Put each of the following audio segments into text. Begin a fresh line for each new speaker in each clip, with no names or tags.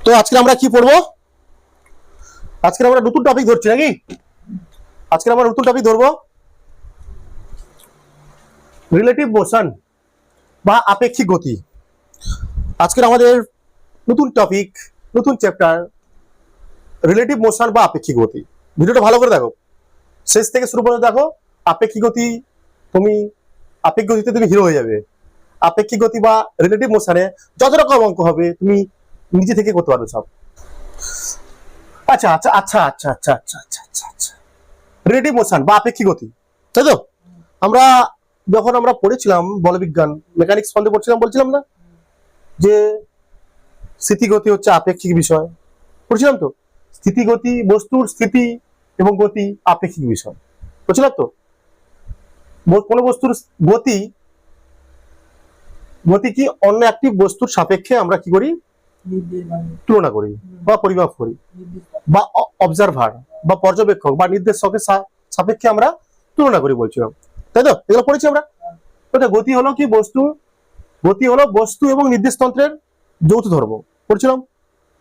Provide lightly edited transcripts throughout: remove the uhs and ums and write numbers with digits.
তো আজকে আমরা কি পড়বো? আজকে আমরা নতুন টপিক ধরছি নাকি? আজকে আমরা নতুন টপিক ধরবো রিলেটিভ মোশন বা আপেক্ষিক গতি। আজকের আমাদের নতুন টপিক, নতুন চ্যাপ্টার রিলেটিভ মোশন বা আপেক্ষিক গতি। ভিডিওটা ভালো করে দেখো, শেষ থেকে শুরু পর্যন্ত দেখো। আপেক্ষিক গতি আপেক্ষিক গতিতে তুমি হিরো হয়ে যাবে। আপেক্ষিক গতি বা রিলেটিভ মোশনে যত রকম অঙ্ক হবে তুমি নিজে থেকে করতে পারবে সব। আচ্ছা আচ্ছা আচ্ছা আচ্ছা আচ্ছা আচ্ছা আচ্ছা আচ্ছা আচ্ছা রিলেটিভ মোশন বা আপেক্ষিক গতি, তাই তো? যখন আমরা পড়েছিলাম বলবিজ্ঞান মেকানিক্স ফন্ডে বলছিলাম না যে স্থিতিগতি হচ্ছে আপেক্ষিক বিষয়, পড়ছিলাম তো। স্থিতিগতি, বস্তুর স্থিতি এবং গতি আপেক্ষিক বিষয়, বুঝলাম তো। কোন বস্তুর গতি কি অন্য একটি বস্তুর সাপেক্ষে আমরা কি করি? তুলনা করি বা পরিমাপ করি, বা অবজারভার বা পর্যবেক্ষক বা নির্দেশকের সাপেক্ষে আমরা তুলনা করি বলছিলাম, তাই তো? এগুলো পড়েছি আমরা। গতি হলো কি? গতি হলো বস্তু এবং নির্দেশতন্ত্রের যৌথ ধর্ম, পড়ছিলাম।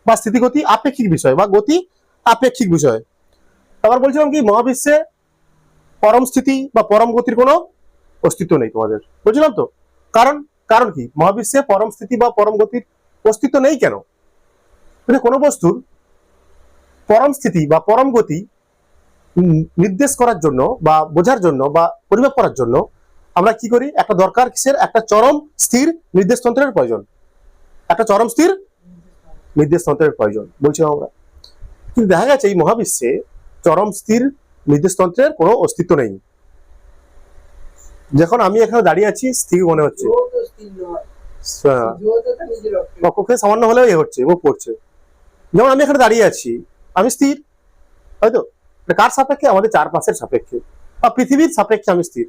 বা স্থিতিগতি আপেক্ষিক বিষয় বা গতি আপেক্ষিক বিষয়। আবার বলছিলাম কি মহাবিশ্বে পরম স্থিতি বা পরম গতির কোনো অস্তিত্ব নেই তোমাদের, বুঝলাম তো। কারণ কি মহাবিশ্বে পরম স্থিতি বা পরম গতির অস্তিত্ব নেই কেন? কোনো বস্তুর পরম স্থিতি বা পরম গতি নির্দেশ করার জন্য বা বোঝার জন্য বা পরিমাপ করার জন্য আমরা কি করি? একটা দরকার কিসের? একটা চরম স্থির নির্দেশতন্ত্রের প্রয়োজন। একটা চরম স্থির নির্দেশতন্ত্রের প্রয়োজন বলছিলাম আমরা। কিন্তু দেখা গেছে এই মহাবিশ্বে চরম স্থির নির্দেশতন্ত্রের কোনো অস্তিত্ব নেই। যখন আমি এখানে দাঁড়িয়ে আছি স্থির মনে হচ্ছে, কক্ষে সামান্য হলেও হচ্ছে ও পড়ছে। যেমন আমি এখানে দাঁড়িয়ে আছি, আমি স্থির, হয়তো কার সাপেক্ষে? আমাদের চারপাশের সাপেক্ষে বা পৃথিবীর সাপেক্ষে আমি স্থির।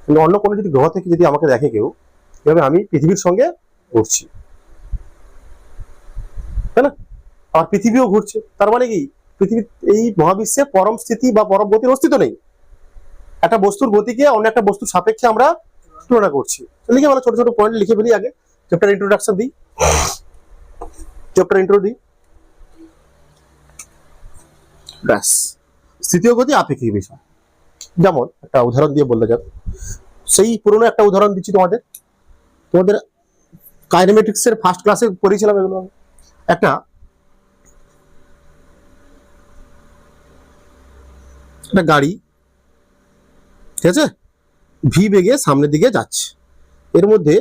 কিন্তু অন্য কোনো যদি গ্রহ থেকে যদি আমাকে দেখে কেউ, এভাবে আমি পৃথিবীর সঙ্গে ঘুরছি, তাই না? আর পৃথিবীও ঘুরছে, তার মানে কি পৃথিবীর এই মহাবিশ্বে পরম স্থিতি বা পরম গতির অস্তিত্ব নেই। একটা বস্তুর গতিকে অন্য একটা বস্তুর সাপেক্ষে আমরা তুলনা করছি। লিখে বলো, ছোট ছোট পয়েন্ট লিখে ফেলি। আগে চ্যাপ্টার ইন্ট্রোডাকশন দিই, চ্যাপ্টার ইন্ট্রো দিই, ব্যাস। স্থিতীয় গতি আপেক্ষিক বিষয়। যেমন একটা উদাহরণ দিয়ে বলতে যাক, সেই পুরনো একটা উদাহরণ দিচ্ছি তোমাদের কাইনেমেটিক্স এর ফার্স্ট ক্লাসে পড়েছিলাম এগুলো। একটা গাড়ি, ঠিক আছে, ভি বেগে সামনের দিকে যাচ্ছে। এর মধ্যে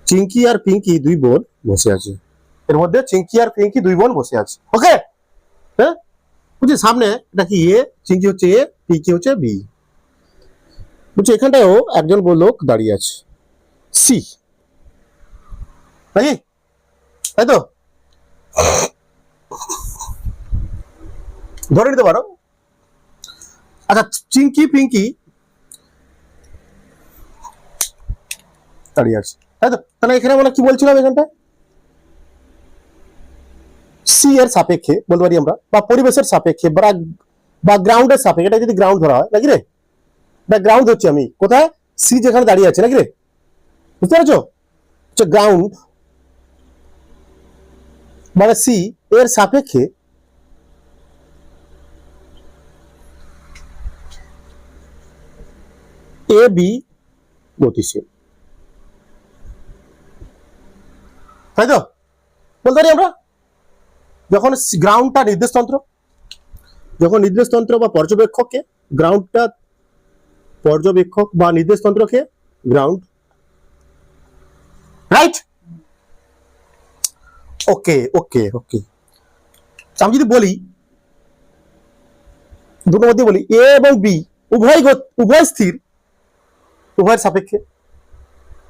চিঙ্কি আর পিঙ্কি দুই বোন বসে আছে। ওকে, হ্যাঁ, বুঝছি। সামনে এটা কি? এ, চিঙ্কি হচ্ছে এ, পিঙ্কি হচ্ছে বি। বুঝছি। এখানটাও একজন লোক দাঁড়িয়ে আছে, সি, নাকি? তাই তো? ধরে নিতে পারো। আচ্ছা, চিঙ্কি পিঙ্কি দাঁড়িয়ে আছে, তাই তো? তাহলে এখানে আমরা কি বলছিলাম? এখানটা সি এর সাপেক্ষে বলতে পারি আমরা, বা পরিবেশের সাপেক্ষে বা গ্রাউন্ডের সাপেক্ষে। এটা যদি গ্রাউন্ড ধরা হয়, নাকি রে? এটা গ্রাউন্ড হচ্ছে আমি কোথায়? সি যেখানে দাঁড়িয়ে আছে, নাকি রে? বুঝতে পারছো? গ্রাউন্ড মানে সি এর সাপেক্ষে এ বি গতিশীল, তাই তো? বলতে পারি আমরা। যখন গ্রাউন্ডটা নির্দেশতন্ত্র বা পর্যবেক্ষককে, গ্রাউন্ডটা পর্যবেক্ষক বা নির্দেশতন্ত্রকে গ্রাউন্ড, রাইট? ওকে ওকে ওকে। আমি যদি বলি দুটোর মধ্যে বলি এ এবং বি উভয় স্থির, উভয়ের সাপেক্ষে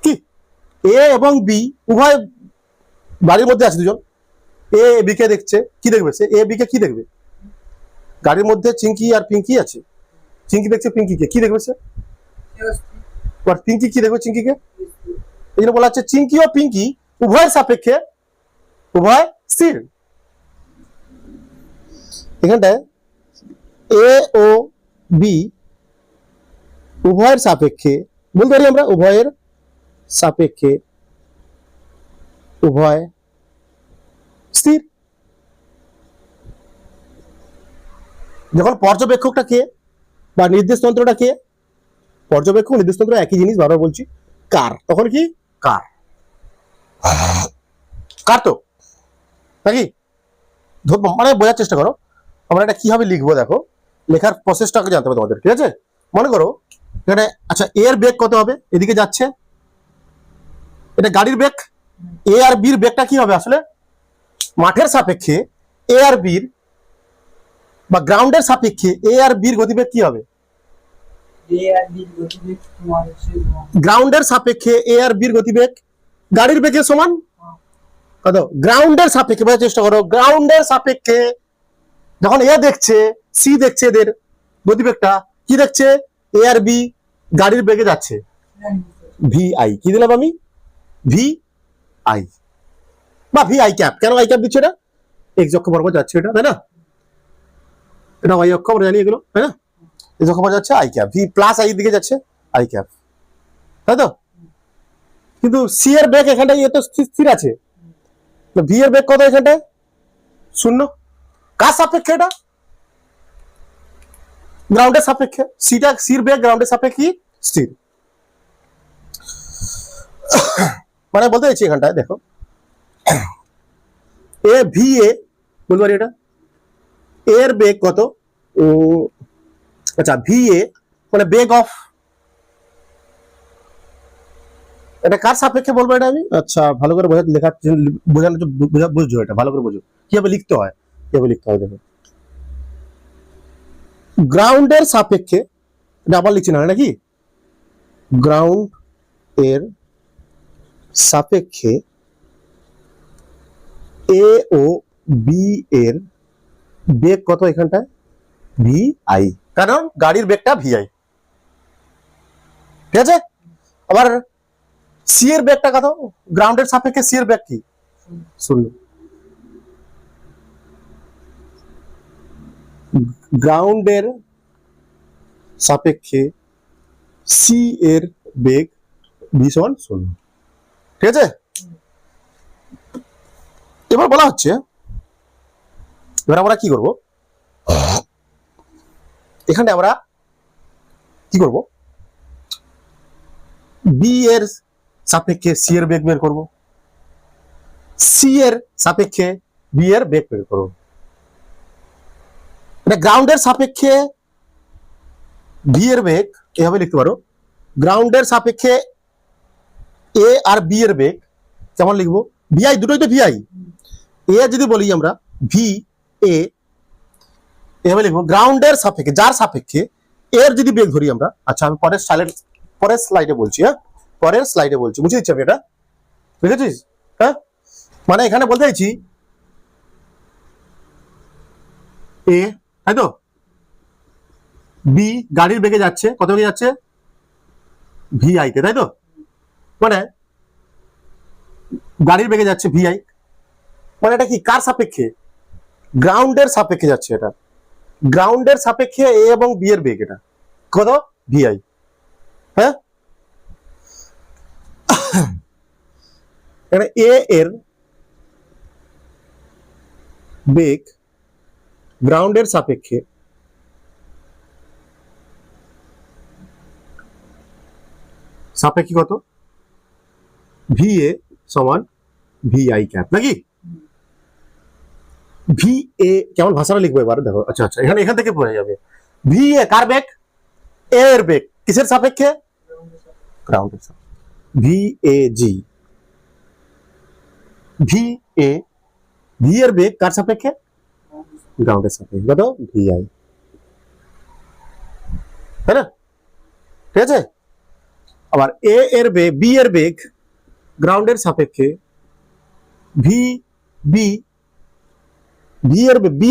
কি? এ এবং বি উভয় বাড়ির মধ্যে আছে, দুজন। এ বি কে দেখছে, কি দেখবে? সে এ বি কে কি দেখবে? গাড়ির মধ্যে চিঙ্কি আর পিঙ্কি আছে, চিঙ্কি দেখছে পিঙ্কিকে, কি দেখবে সে? পিঙ্কি কি দেখবে চিঙ্কিকে? এই জন্য বলা হচ্ছে চিঙ্কি ও পিঙ্কি উভয়ের সাপেক্ষে উভয় স্থির। এখানটায় এ ও বি উভয়ের সাপেক্ষে বলতে পারি আমরা, উভয়ের সাপেক্ষে উভয় স্থির। যখন পর্যবেক্ষকটা কে বা নির্দেশ তন্ত্রটা কে, পর্যবেক্ষক নির্দেশ তন্ত্র একই জিনিস, বারবার বলছি, কার, তখন কি কার, কার তো নাকি, মানে বোঝার চেষ্টা করো। আমরা এটা কিভাবে লিখবো দেখো, লেখার প্রসেসটাকে জানতে হবে তোমাদের, ঠিক আছে? মনে করো এখানে, আচ্ছা এর বেগ কত হবে, এদিকে যাচ্ছে, এটা গাড়ির বেগ, এ আর বির বেগটা কি হবে আসলে, মাঠের সাপেক্ষে এ আর বির বা গ্রাউন্ডের সাপেক্ষে এ আর বির গতিবেগ কি হবে, গ্রাউন্ডের সাপেক্ষে এ আর বির গতিবেগ গাড়ির বেগের সমান কত, গ্রাউন্ডের সাপেক্ষে, বোঝার চেষ্টা করো, গ্রাউন্ডের সাপেক্ষে যখন এ দেখছে সি দেখছে, এদের গতিবেগটা কি দেখছে, এ আর বি গাড়ির বেগে যাচ্ছে, ভি আই, কি দিলাম আমি, ভি আই বা ভি আই ক্যাপ। কেন আই ক্যাপ দিচ্ছে, এটা এক্স অক্ষ বরাবর যাচ্ছে, এটা তাই না, এটা ওয়াই অক্ষ আমরা জানি এগুলো, তাই না, এক্স অক্ষ বরাবর যাচ্ছে I cap, V plus I দিকে যাচ্ছে আই ক্যাপ, তাই তো। কিন্তু সি এর বেগ এখানটায় এ তো স্থির আছে, ভি এর বেগ কত এখানটায়, শূন্য। কার সাপেক্ষে, এটা গ্রাউন্ডের সাপেক্ষে, সিটা সির বেগ গ্রাউন্ডের সাপেক্ষে স্থির। মানে বলতে চাইছি এখানটায় দেখো, এ ভি এ বলতে পারি, এটা এর বেগ কত, আচ্ছা ভি এ মানে বেগ অফ, এটা কার সাপেক্ষে বলবো এটা আমি, আচ্ছা ভালো করে বোঝা, লেখা বোঝানো, বুঝছো এটা ভালো করে বুঝো কিভাবে লিখতে হয়, কিভাবে লিখতে হয় দেখো, গ্রাউন্ডের সাপেক্ষে, এটা আবার লিখছি না নাকি, গ্রাউন্ড এর সাপেক্ষে এ ও বি এর বেগ কত এখানটায়, ভি আই, কারণ গাড়ির বেগটা ভি আই, ঠিক আছে। আবার সি এর বেগটা কত, গ্রাউন্ডের সাপেক্ষে সি এর বেগ কি, শূন্য। গ্রাউন্ডের সাপেক্ষে সি এর বেগ ভি সমান শূন্য, ঠিক আছে। এবার বলা হচ্ছে, এবার আমরা কি করব, এখানে আমরা কি করব, বি এর সাপেক্ষে সি এর বেগ বের করব, সি এর সাপেক্ষে বি এর বেগ বের করব। এটা গ্রাউন্ডের সাপেক্ষে বি এর বেগ এভাবে লিখতে পারো, গ্রাউন্ডের সাপেক্ষে এ আর বি এর বেগ কেমন লিখবো, ভি আই, দুটোই তো ভি আই, এ যদি বলি আমরা ভি এ এভাবে লিখবো, গ্রাউন্ডের সাপেক্ষে, যার সাপেক্ষে এর যদি বেগ ধরি আমরা, আচ্ছা আমি পরের স্লাইডে বলছি, হ্যাঁ পরের স্লাইডে বলছি, বুঝে দিচ্ছি আমি এটা, বুঝেছিস, হ্যাঁ মানে এখানে বলতে চাইছি এ, তাই তো, বি গাড়ির বেগে যাচ্ছে, কত বেগে যাচ্ছে, ভি আই তে, তাই তো, মানে গাড়ির বেগে যাচ্ছে ভি আই, মানে এটা কি কার সাপেক্ষে, গ্রাউন্ডের সাপেক্ষে যাচ্ছে, এটা গ্রাউন্ডের সাপেক্ষে এ এবং বি এর বেগ, এটা কত, ভি আই, হ্যাঁ। এখানে এ এর বেগ গ্রাউন্ডের সাপেক্ষে কত, ভি এ সমান ভি আই ক্যাপ, নাকি ভি এ, কেমন ভাষাটা লিখবো এবার দেখো, আচ্ছা আচ্ছা এখান থেকে পড়ে যাবে, ভি এ কার বেগ, এ এর বেগ কিসের সাপেক্ষে, গ্রাউন্ডের সাপেক্ষে, V A G, V A, V এর বেগ কার সাপেক্ষে, গ্রাউন্ডের সাপেক্ষে, কত, ভি আই, তাই না, ঠিক আছে। আবার এ এর বেগ, বি এর বেগ গ্রাউন্ডের সাপেক্ষে, ভি বি, বি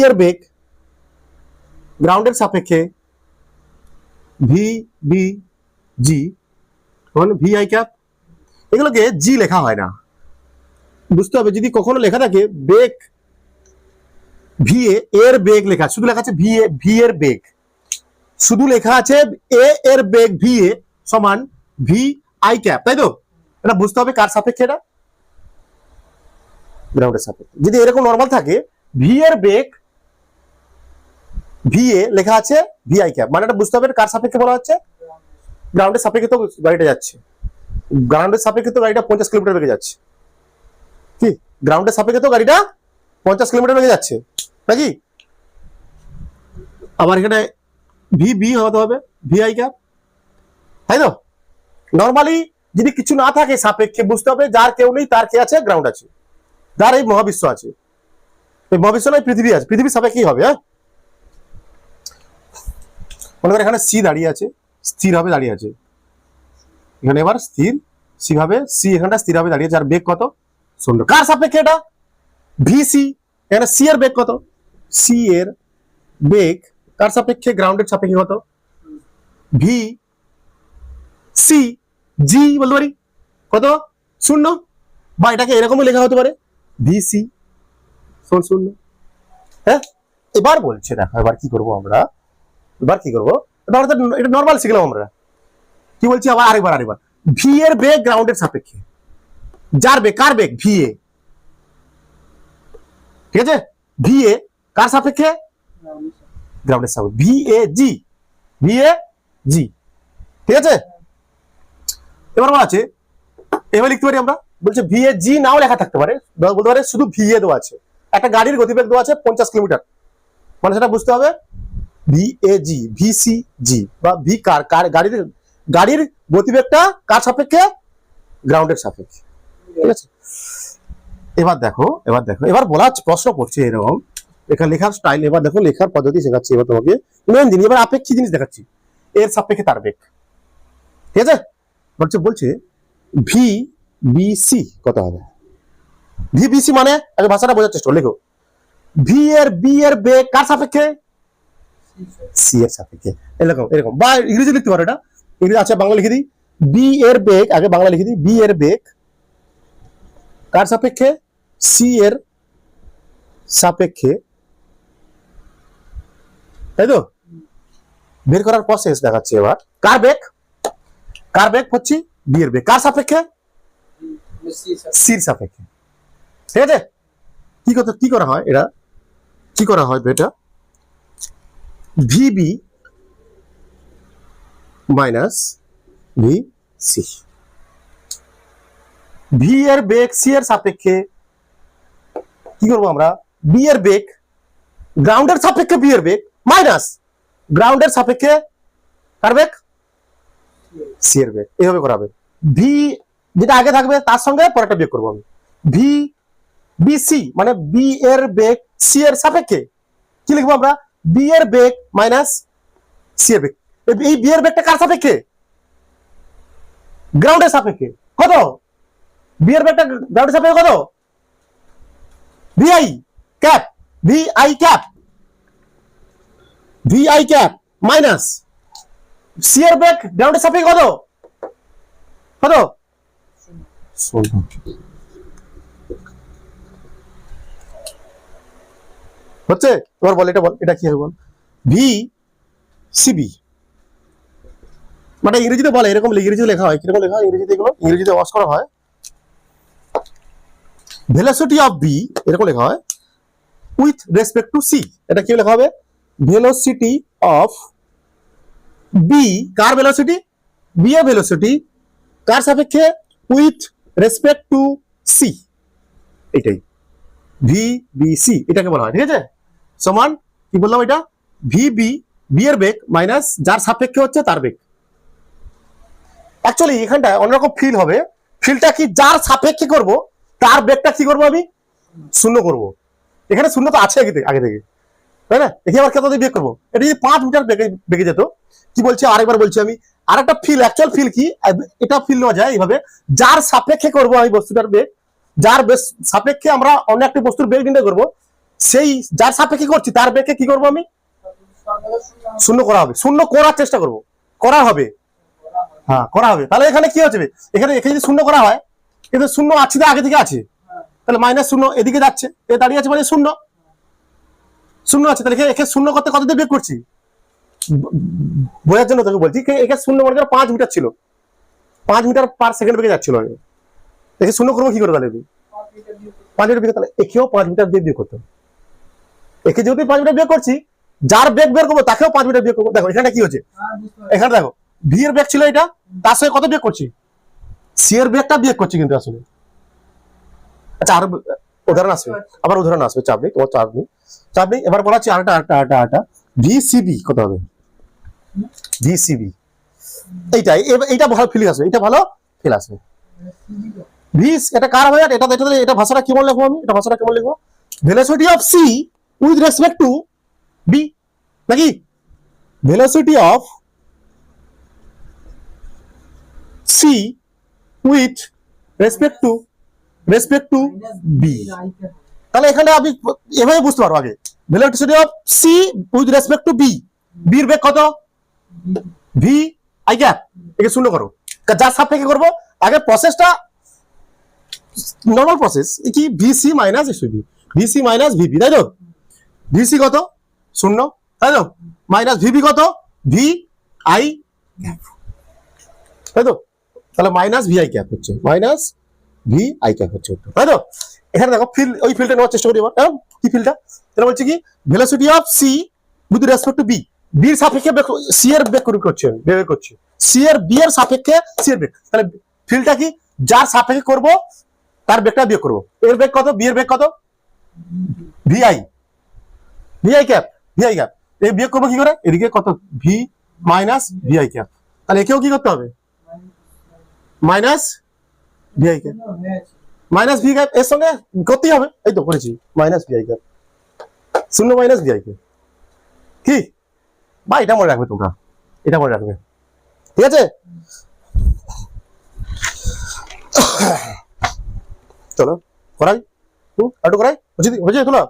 এর বেগ গ্রাউন্ডের সাপেক্ষে, V B G, V I cap. এগুলোকে জি লেখা হয় না, বুঝতে হবে, যদি কখনো লেখা থাকে বেগ ভি এর বেগ লেখা, শুধু লেখা আছে ভি এর বেগ, শুধু লেখা আছে এ এর বেগ ভি এ সমান ভি আই ক্যাপ, তাই তো, এটা বুঝতে হবে কার সাপেক্ষে, এটা গ্রাউন্ডের সাপেক্ষে। যদি এরকম নর্মাল থাকে ভি এর বেগ ভি এ লেখা আছে ভি আই ক্যাপ, মানে এটা বুঝতে হবে কার সাপেক্ষে বলা হচ্ছে, গ্রাউন্ডের সাপেক্ষে তো গাড়িটা যাচ্ছে, গ্রাউন্ডের সাপেক্ষে তো গাড়িটা 50 কিলোমিটার বেগে যাচ্ছে, কি গ্রাউন্ডের সাপেক্ষে তো গাড়িটা 50 কিলোমিটার বেগে যাচ্ছে নাকি। আবার এখানে ভি বি হতে হবে ভি আই ক্যাপ, তাই তো। নর্মালি যদি কিছু না থাকে সাপেক্ষে বুঝতে হবে যার কেউ নেই তার কে আছে, গ্রাউন্ড আছে, যার এই মহাবিশ্ব আছে, এই মহাবিশ্ব নয় পৃথিবী আছে, পৃথিবীর সাপেক্ষেই হবে। হ্যাঁ, মনে করেন এখানে সি দাঁড়িয়ে আছে, স্থির ভাবে দাঁড়িয়ে আছে, এখানে এবার স্থির সি ভাবে, সি এখানটা স্থির ভাবে দাঁড়িয়ে আছে, আর বেগ কত 0। কার সাপেক্ষে এটা, ভি সি, এখানে সি এর বেগ কত, সি এর বেগ কার সাপেক্ষে, গ্রাউন্ডের সাপেক্ষে কত, ভি সি জি বলতে পারি কত 0, বা এটাকে এরকমই লেখা হতে পারে ভি সি 0। হ্যাঁ, এবার বলছে দেখো এবার কি করবো আমরা, এবার কি করবো, এটা নর্মাল শিখলাম আমরা, কি বলছি আবার আরেকবার ভি এর বেগ গ্রাউন্ডের সাপেক্ষে, যার বেগ কার বেগ ভি এ, ঠিক আছে, ভি এ কার সাপেক্ষে, গ্রাউন্ডের সাপেক্ষে, V A G, V A জি, ঠিক আছে। এবার বলা আছে, এবার লিখতে পারি আমরা, বলছে ভি এ জি নাও লেখা থাকতে পারে, বলতে পারে শুধু ভি এ দেওয়া আছে, একটা গাড়ির গতিবেগ দেওয়া আছে 50 কিলোমিটার, মানে সেটা বুঝতে হবে V A G, V C G, বা ভি কার গাড়ির গতিবেগটা কার সাপেক্ষে, গ্রাউন্ডের সাপেক্ষে, ঠিক আছে। এবার বলা প্রশ্ন করছে এরকম, এখানে লেখার স্টাইল, এবার দেখো লেখার পদ্ধতি শেখাচ্ছি এবার তোমাকে, মেন জিনিস এবার আপেক্ষিক জিনিস দেখাচ্ছি, এর সাপেক্ষে তার বেগ, ঠিক আছে। বলছে ভি বি সি কত হবে, ভি বি সি মানে আগে ভাষাটা বোঝার চেষ্টা লেখো, ভি এর বি এর বেগ কার সাপেক্ষে, সি এর সাপেক্ষে, এরকম বা ইংরেজি লিখতে পারো, এটা ইংরেজি আছে, বাংলা লিখে দিই, বি এর বেগ, আগে বাংলা লিখে দিই, বি এর বেগ কার সাপেক্ষে, সি এর সাপেক্ষে, তাই তো। বের করার প্রসেস দেখাচ্ছি এবার, কার বেগ হচ্ছে বি এর বেগ কার সাপেক্ষে, সির সাপেক্ষে, ঠিক আছে। কি করা হয় এটা, কি করা হয় এটা, V B minus V C, V এর বেগ সি এর সাপেক্ষে, কি করবো আমরা, বি এর বেগ গ্রাউন্ডের সাপেক্ষে, বি এর বেগ মাইনাস গ্রাউন্ডের সাপেক্ষে কার বেগ, সি এর বেগ, এইভাবে করা হবে। ভি যেটা আগে থাকবে তার সঙ্গে পরেরটা বিয়োগ করবো আমি, ভি বি সি মানে বি এর বেগ সি এর সাপেক্ষে, কি লিখবো আমরা, বি এর বেগ মাইনাস সি এর বেগ, এই বি এর বেগটা কার সাপেক্ষে, গ্রাউন্ডের সাপেক্ষে কত, বি এর বেগটা গ্রাউন্ডের সাপেক্ষে কত, V I cap, V I cap, V I cap minus C এর বেগ গ্রাউন্ডের সাপেক্ষে কত, কত 16। হচ্ছে, এবার বল এটা, বল এটা কি হবে, বল ভি সিবি, মানে ইংরেজিতে বলে এরকম, ইংরেজিতে লেখা হয়, কিরকম লেখা হয় ইংরেজিতে, এগুলো ইংরেজিতে ওয়াশ করা হয়, ভেলোসিটি অফ বি এরকম লেখা হয় উইথ রেসপেক্ট টু সি, এটা কি লেখা হবে, ভেলোসিটি অফ বি, কার ভেলোসিটি, বি এর ভেলোসিটি কার সাপেক্ষে, উইথ রেসপেক্ট টু সি, এটাই ভি বি সি এটাকে বলা হয়, ঠিক আছে। সমান কি বললাম এটা, ভি বি, বি এর বেগ মাইনাস যার সাপেক্ষে হচ্ছে তার বেগ। অ্যাকচুয়ালি এখানটায় অন্যরকম ফিল হবে, ফিলটা কি, যার সাপেক্ষে করব তার বেগটা কি করবো আমি, 0 করব, এখানে 0 তো আছে আগে থেকে, তাই না, এখানে আবার কত দিয়ে বিয়োগ করবো, এটা যদি 5 মিটার বেগে যেত, কি বলছি আরেকবার বলছি আমি, আরেকটা ফিল, অ্যাকচুয়াল ফিল কি, এটা ফিল নেওয়া যায় এইভাবে, যার সাপেক্ষে করবো আমি বস্তুটার বেগ, যার সাপেক্ষে আমরা অন্য একটি বস্তুর বেগ নির্ণয় করবো, সেই যার সাপেক্ষে করছি তার বেগকে কি করবো আমি, 0 করা হবে, 0 করার চেষ্টা করবো, করা হবে, হ্যাঁ করা হবে। তাহলে এখানে কি হচ্ছে, এখানে যদি 0 করা হয়, কিন্তু 0 আছে আগে থেকে আছে, তাহলে -0 এদিকে যাচ্ছে, এ দাঁড়িয়ে আছে মানে 0 আছে, তাহলে একে 0 করতে কত দিয়ে বেগ করছি, বোঝার জন্য তোকে বলছি, একে 0 মনে করো 5 মিটার ছিল, 5 মিটার পার সেকেন্ড বেগে যাচ্ছিল, একে 0 করবো কি করে, তাহলে 5 মিটার বিয়োগ, তাহলে একেও 5 মিটার দিয়ে বিয়োগ করতে হবে। একে যদি 5 মিটার বিয়োগ করছি, যার বেগ বের করবো তাকেও 5 মিটার বিয়োগ করবো। দেখো এখানে কি হচ্ছে, এখানে দেখো ভি এর বেগ ছিল এটা, তার সঙ্গে কত বিয়োগ করছি, সি এর বেগটা বিয়োগ করছি কিন্তু আসলে। আচ্ছা আর উদাহরণ আসবে, আবার উদাহরণ আসবে, চাপ নেই তোমার, চাপ নেই। এবার বলা হচ্ছে আরেকটা ভিসিবি কত হবে, ভিসিবি এইটা ভালো ফিল আসবে, এটা ভালো ফিল আসবে। ভিস এটা কার হবে, এটা ভাষাটা কেমন লিখবো আমি, এটা ভাষাটা কেমন লিখবো, velocity of C with respect to B, নাকি velocity of C with respect to B. তাহলে এখানে আমি এভাবে বুঝতে পারবো, আগে velocity of C with respect to B, বির বেগ কত, ভি আই গ্যাপ, একে শূন্য করো, যার সাপেক্ষে করবো। আগে প্রসেসটা নর্মাল প্রসেস কি, VC minus SB, VC minus VB, তাই তো, ভিসি কত শূন্য, তাই তো, মাইনাস ভিবি কত, ভি আই গ্যাপ, তাই তো, তাহলে মাইনাস ভি আই গ্যাপ হচ্ছে, মাইনাস ভি আই গ্যাপ হচ্ছে, তাই তো। এখানে দেখো ফিল্ড, ওই ফিল্ডটা নেওয়ার চেষ্টা করি এবার, কি ফিল্ডটা, এটা বলছে কি velocity of C with respect to B, B এর সাপেক্ষে সি এর বেগ করছে, বের করছে সি এর বি এর সাপেক্ষে সি এর বেগ, তাহলে ফিল্ডটা কি, যার সাপেক্ষে করব তার বেগটা বিয়োগ করব, এর বেগ কত, বি এর বেগ কত, ভিআই ক্যাপ, ভিআই ক্যাপ, এই বিয়োগ করবো কি করে, এদিকে কত ভি মাইনাস ভিআই ক্যাপ, তাহলে একেও কি করতে হবে, minus V I cap, minus V cap এর সঙ্গে করতেই হবে, এই তো করেছি, মাইনাস ভিআই ক্যাপ, শূন্য মাইনাস ভিআই ক্যাপ, কি বা এটা মনে রাখবে তোমরা, এটা মনে রাখবে, ঠিক আছে। চলো করাই, একটু করাই, হচ্ছে তোলা,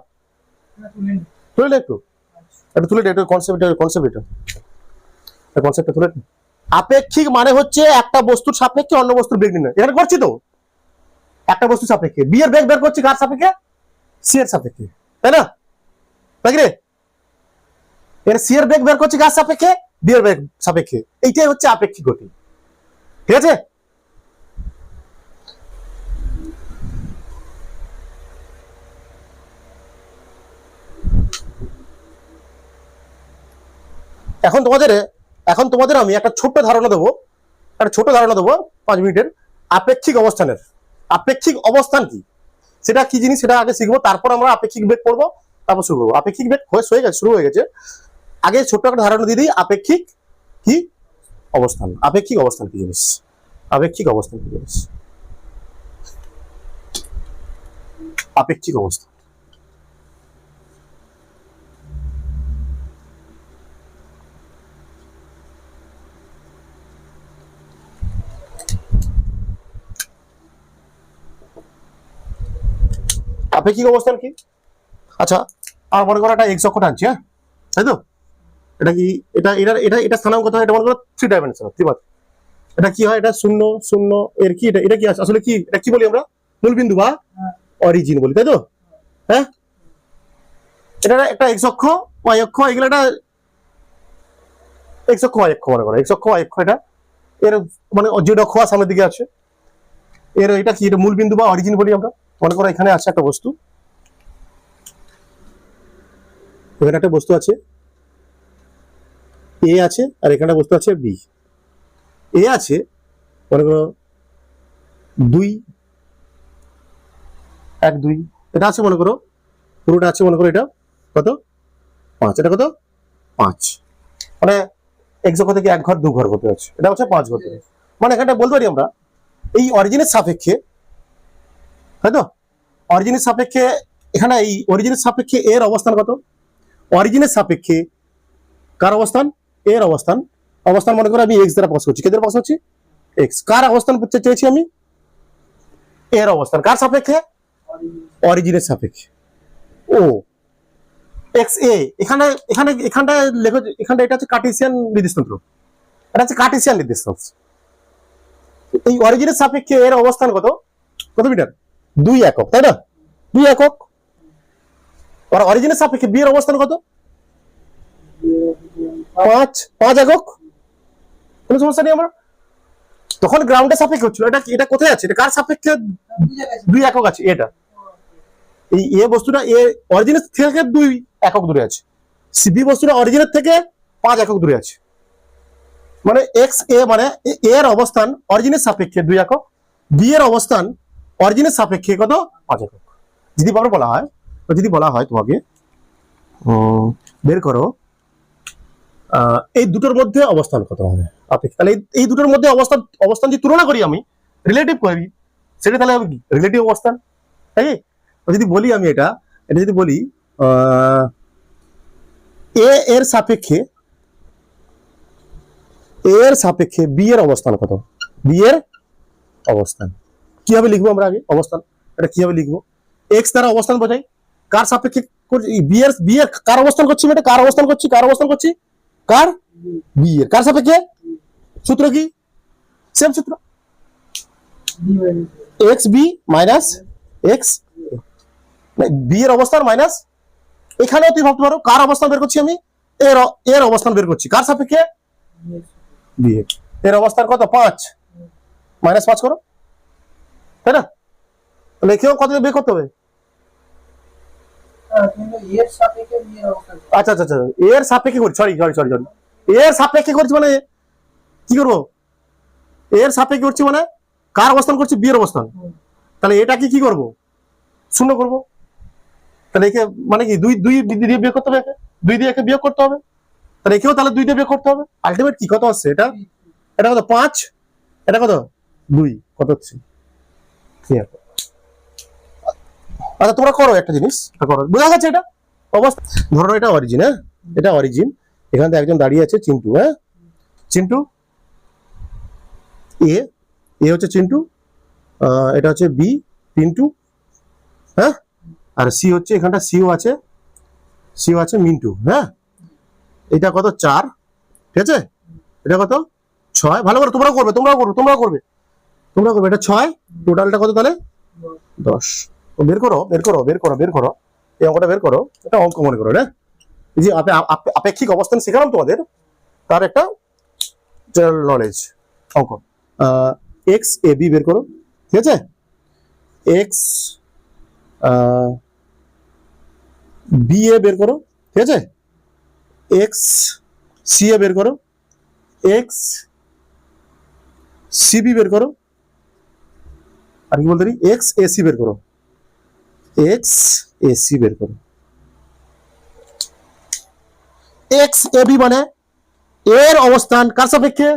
তুলে একটু তুলে, এটা কনসেপ্টটা তুলে। আপেক্ষিক মানে হচ্ছে একটা বস্তুর সাপেক্ষে অন্য বস্তুর বেগ নির্ণয়, এখানে করছি তো, একটা বস্তুর সাপেক্ষে বি এর বেগ বের করছি, কার সাপেক্ষে, সি এর সাপেক্ষে, তাই না, তাই রে, এর সি এর বেগ বের করছি কার সাপেক্ষে, বি এর বেগ সাপেক্ষে, এইটাই হচ্ছে আপেক্ষিক গতি, ঠিক আছে। এখন তোমাদের আমি একটা ছোট্ট ধারণা দেবো, 5 মিনিটের, আপেক্ষিক অবস্থানের। আপেক্ষিক অবস্থান কি, সেটা কি জিনিস সেটা আগে শিখবো, তারপর আমরা আপেক্ষিক বেগ পড়বো, তারপর শুরু করবো। আপেক্ষিক বেগ শুরু হয়ে গেছে, আগে ছোট্ট একটা ধারণা দিয়ে দিই, আপেক্ষিক কি অবস্থান, আপেক্ষিক অবস্থান কি জিনিস, আপেক্ষিক অবস্থান কি জিনিস, আপেক্ষিক অবস্থান। আপেক্ষিক অবস্থান কি, আচ্ছা আর মনে করো একটা এক্স অক্ষ টানছি, হ্যাঁ তাই তো, এটা কি, এটা স্থানাঙ্ক কত হয়, এটা মনে করো 3 ডাইমেনশনাল, এটা কি হয়, এটা 0 0 এর কি, এটা কি আসলে কি, এটা কি বলি আমরা, মূলবিন্দু বা অরিজিন বলি, তাই তো, হ্যাঁ। এটা একটা এক্স অক্ষ, ওয়াই অক্ষ, এগুলো একটা এক্স অক্ষ ওয়াই অক্ষ, মনে করো এক্স অক্ষ ওয়াই অক্ষ, এটা এর মানে জেড অক্ষ সামনের দিকে আছে, এর এটা কি, এটা মূলবিন্দু বা অরিজিন বলি আমরা। মনে করো এখানে আছে একটা বস্তু, এখানে একটা বস্তু আছে এ আছে, আর এখানে বস্তু আছে বি। এ আছে মনে করো 2 1 2, এটা আছে মনে করো, পুরোটা আছে মনে করো, এটা কত 5, এটা কত 5, মানে এক্স অক্ষ থেকে 1 ঘর 2 ঘর করতে আছে, এটা হচ্ছে 5 ঘর, মানে এখানটা বলতে পারি আমরা এই অরিজিনের সাপেক্ষে, তাই তো, অরিজিনের সাপেক্ষে, এখানে এই অরিজিনের সাপেক্ষে এর অবস্থান কত, অরিজিনের সাপেক্ষে কার অবস্থান, এর অবস্থান, মনে করো আমি এক্স দ্বারা প্রকাশ করছি, কে দ্বারা প্রকাশ করছি, এক্স, কার অবস্থান চেয়েছি আমি, এর অবস্থান, কার সাপেক্ষে, অরিজিনের সাপেক্ষে, ও এক্স এ, এখানটা লেখো, এখানটা এটা হচ্ছে কার্টেসিয়ান নির্দেশাঙ্ক, এটা হচ্ছে কার্টেসিয়ান নির্দেশাঙ্ক, এই অরিজিনের সাপেক্ষে এর অবস্থান কত মিটার, 2 একক, তাই না, 2 একক, আর অরিজিনের সাপেক্ষে বি এর অবস্থান কত, 5 একক, কোনো সমস্যা নেই। আমার তখন গ্রাউন্ডের সাপেক্ষে হচ্ছিল, এটা কোথায় আছে, এটা কার সাপেক্ষে 2 একক আছে, এটা এই এ বস্তুটা এ অরিজিনের থেকে 2 একক দূরে আছে, বি বস্তুটা অরিজিনের থেকে 5 একক দূরে আছে। মানে এক্স এ মানে এ এর অবস্থান অরিজিনের সাপেক্ষে 2 একক, বি এর অবস্থান অরিজিনের সাপেক্ষে কত 5 একক। যদি বলা হয় তোমাকে বের করো এই দুটোর মধ্যে অবস্থান কত হবে আপেক্ষিক, তাহলে এই দুটোর মধ্যে অবস্থান যদি তুলনা করি আমি, রিলেটিভ করি, সেটা তাহলে হবে কি রিলেটিভ অবস্থান, তাই কি? যদি বলি আমি এটা যদি বলি এ এর সাপেক্ষে বি এর অবস্থান কত, বি এর অবস্থান কিভাবে লিখবো আমরা আগে অবস্থান, এটা কিভাবে লিখবো? এক্স দ্বারা অবস্থান বোঝাই, কার সাপেক্ষে বি এর কার অবস্থান করছি, এটা কার অবস্থান করছি কার বি এর কার সাপেক্ষে, সূত্র কি সেম সূত্র, X B minus X B এর অবস্থান মাইনাস, এখানেও তুই ভাবতে পারো কার অবস্থান বের করছি আমি, এর অবস্থান বের করছি কার সাপেক্ষে বি এর অবস্থান কত 5 মাইনাস 5 করো, তাই না? লেখেও কত বের করতে হবে, আচ্ছা আচ্ছা আচ্ছা এর সাপেক্ষে করছি, সরি এর সাপেক্ষে করছি মানে কি করবো, এর সাপেক্ষে করছি মানে কার অবস্থান করছি বি এর অবস্থান, তাহলে এটা কি করব 0 করব, তাহলে একে মানে কি 2 দিয়ে বিয়োগ করতে হবে, 2 দিয়ে একে বিয়োগ করতে হবে, তাহলে একেও তাহলে 2 দিয়ে বিয়োগ করতে হবে, আলটিমেট কি কত আসছে এটা কত 5, এটা কত 2, কত হচ্ছে ক্লিয়ার। আচ্ছা তোমরা করো একটা জিনিস করো, বোঝা গেছে এটা অবস্থা, ধরো এটা অরিজিন, হ্যাঁ এটা অরিজিন, এখানে একজন দাঁড়িয়ে আছে চিন্টু, হ্যাঁ চিন্টু এ হচ্ছে চিন্টু, এটা হচ্ছে বি পিন্টু, হ্যাঁ আর সি হচ্ছে এখানটা সিও আছে মিন্টু, হ্যাঁ এটা কত 4, ঠিক আছে এটা কত 6, ভালো করে তোমরা করবে এটা 6, টোটালটা কত তাহলে 10, বের করো এই অঙ্কটা বের করো, এটা অঙ্ক মনে করো, হ্যাঁ এই যে আপেক্ষিক অবস্থান শেখালাম তোমাদের, তার একটা জেনারেল নলেজ অঙ্ক, এক্স এ বি বের করো, ঠিক আছে এক্স বি এ বের করো, ঠিক আছে এক্স সি এ বের করো, এক্স সিবি বের করো, আর কি বলতে এক্স এসি বের করো, এক্স এসি বের করো, এক্স এবি মানে এর অবস্থান কার সাপেক্ষে,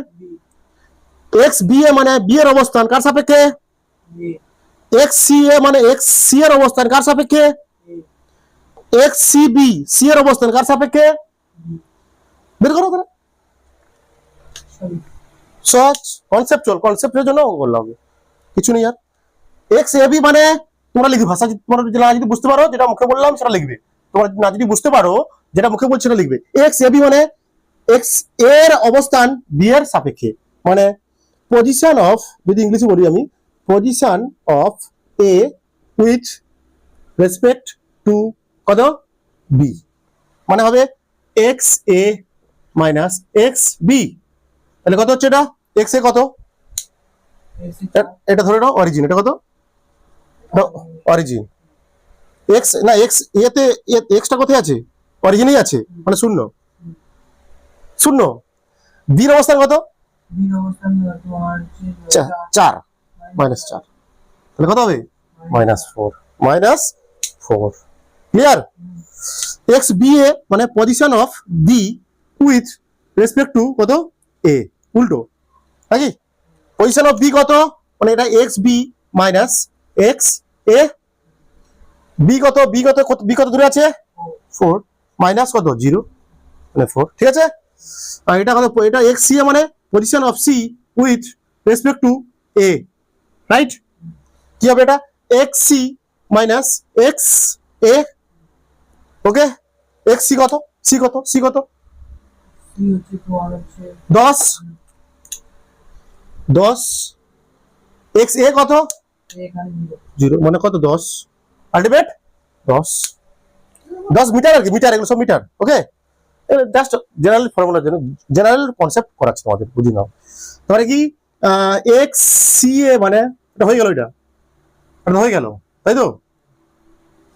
এক্স বি এ মানে বি এর অবস্থান কার সাপেক্ষে, এক্স সি এ মানে এক্স সি এর অবস্থান কার সাপেক্ষে, এক্স সি বি সি এর অবস্থান কার সাপেক্ষে, বের করো তাহলে সহজ কনসেপ্টের জন্য বললাম কিছু নেই আর। এক্স এবি মানে তোমরা লিখবে, ভাষা তোমরা যদি বুঝতে পারো যেটা মুখে বললাম সেটা লিখবে, তোমরা না যদি বুঝতে পারো যেটা মুখে বলছি সেটা লিখবে। এক্স এবি মানে এক্স এর অবস্থান বি এর সাপেক্ষে, মানে পজিশন অফ, যদি ইংলিশে বলি আমি, position of A with respect two কত বি, মানে হবে x A minus X B, তাহলে কত হচ্ছে এটা এক্স এ কত, এটা ধরে নাও অরিজিন, এটা কত অরিজিন, এক্স না এক্স এতে এক্সটা কোথায় আছে অরিজিনেই আছে, মানে 0 বির অবস্থান কত 4 -4, তাহলে কত হবে -4 ক্লিয়ার। এক্স বি এ মানে position of B with respect two কত এ, উল্টো নাকি, পজিশন অফ বি কত মানে এটা এক্স বি মাইনাস এক্স এ, বি কত দূরে আছে 4 মাইনাস কত 0 মানে 4, ঠিক আছে। আর এটা কত, এটা এক্স সি এ মানে position of C with respect to A, right, কি হবে এটা X C minus X A, okay X C কত 10 এক্স এ কত 0 মানে কত 10, আলটিমেট 10 মিটার আর কি, মিটার এগুলো সব মিটার, ওকে জাস্ট জেনারেল ফর্মুলার জন্য জেনারেল কনসেপ্ট করাচ্ছি তোমাদের, বুঝি নাও। তাহলে কি এক্স সি এ মানে এটা হয়ে গেল, এটা হয়ে গেল তাই তো,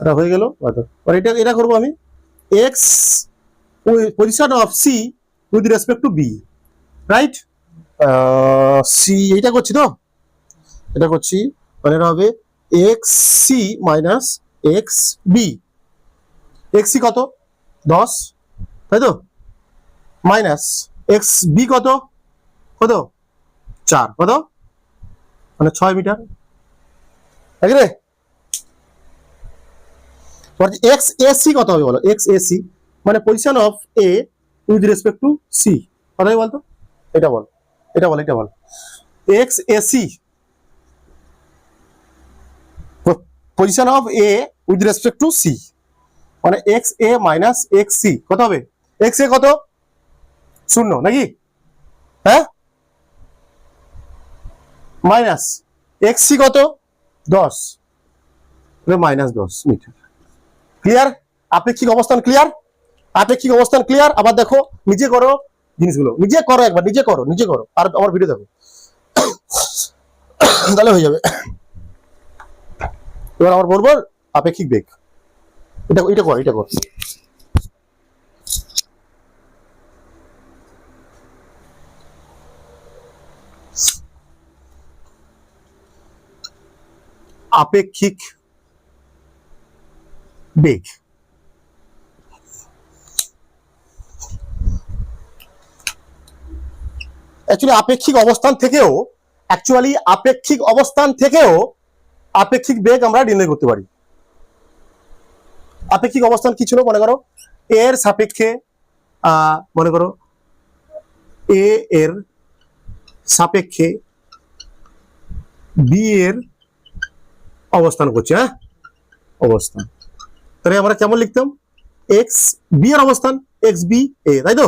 এটা হয়ে গেল। এটা এটা করবো আমি X position of C with respect to B, right? C এটা করছি তো, এটা করছি, মানে এটা হবে X C minus X B. X C কত 10, তাই তো, মাইনাস এক্স বি কত কত 4, কত মানে 6 মিটার, ঠিক রে? এক্স এ সি কত হবে বলো? এক্স এ সি মানে position of A with respect to C, কত হবে বলতো? এটা বল, এটা বল, এটা বল। X A C position of A with respect to C, মানে X A minus X C কত হবে? এক্স এ কত 0 নাকি, হ্যাঁ, মাইনাস এক্স সি কত 10, মাইনাস 10 মিটার। ক্লিয়ার? আপেক্ষিক অবস্থান ক্লিয়ার? আপেক্ষিক অবস্থান ক্লিয়ার? আবার দেখো, নিজে করো জিনিসগুলো, নিজে করো একবার, নিজে করো, নিজে করো, আর আমার ভিডিও দেখো, তাহলে হয়ে যাবে। এবার আমার বলবো আপেক্ষিক বেগ, এটা এটা কর, এটা কর। আপেক্ষিক বেগ অ্যাকচুয়ালি আপেক্ষিক অবস্থান থেকেও, আপেক্ষিক বেগ আমরা নির্ণয় করতে পারি। আপেক্ষিক অবস্থান কি ছিল? মনে করো এর সাপেক্ষে, মনে করো এ এর সাপেক্ষে বি এর অবস্থান করছে, হ্যাঁ, অবস্থান। তাহলে আমরা কেমন লিখতাম? এক্স বি এর অবস্থান, এক্স বি এ, তাই তো,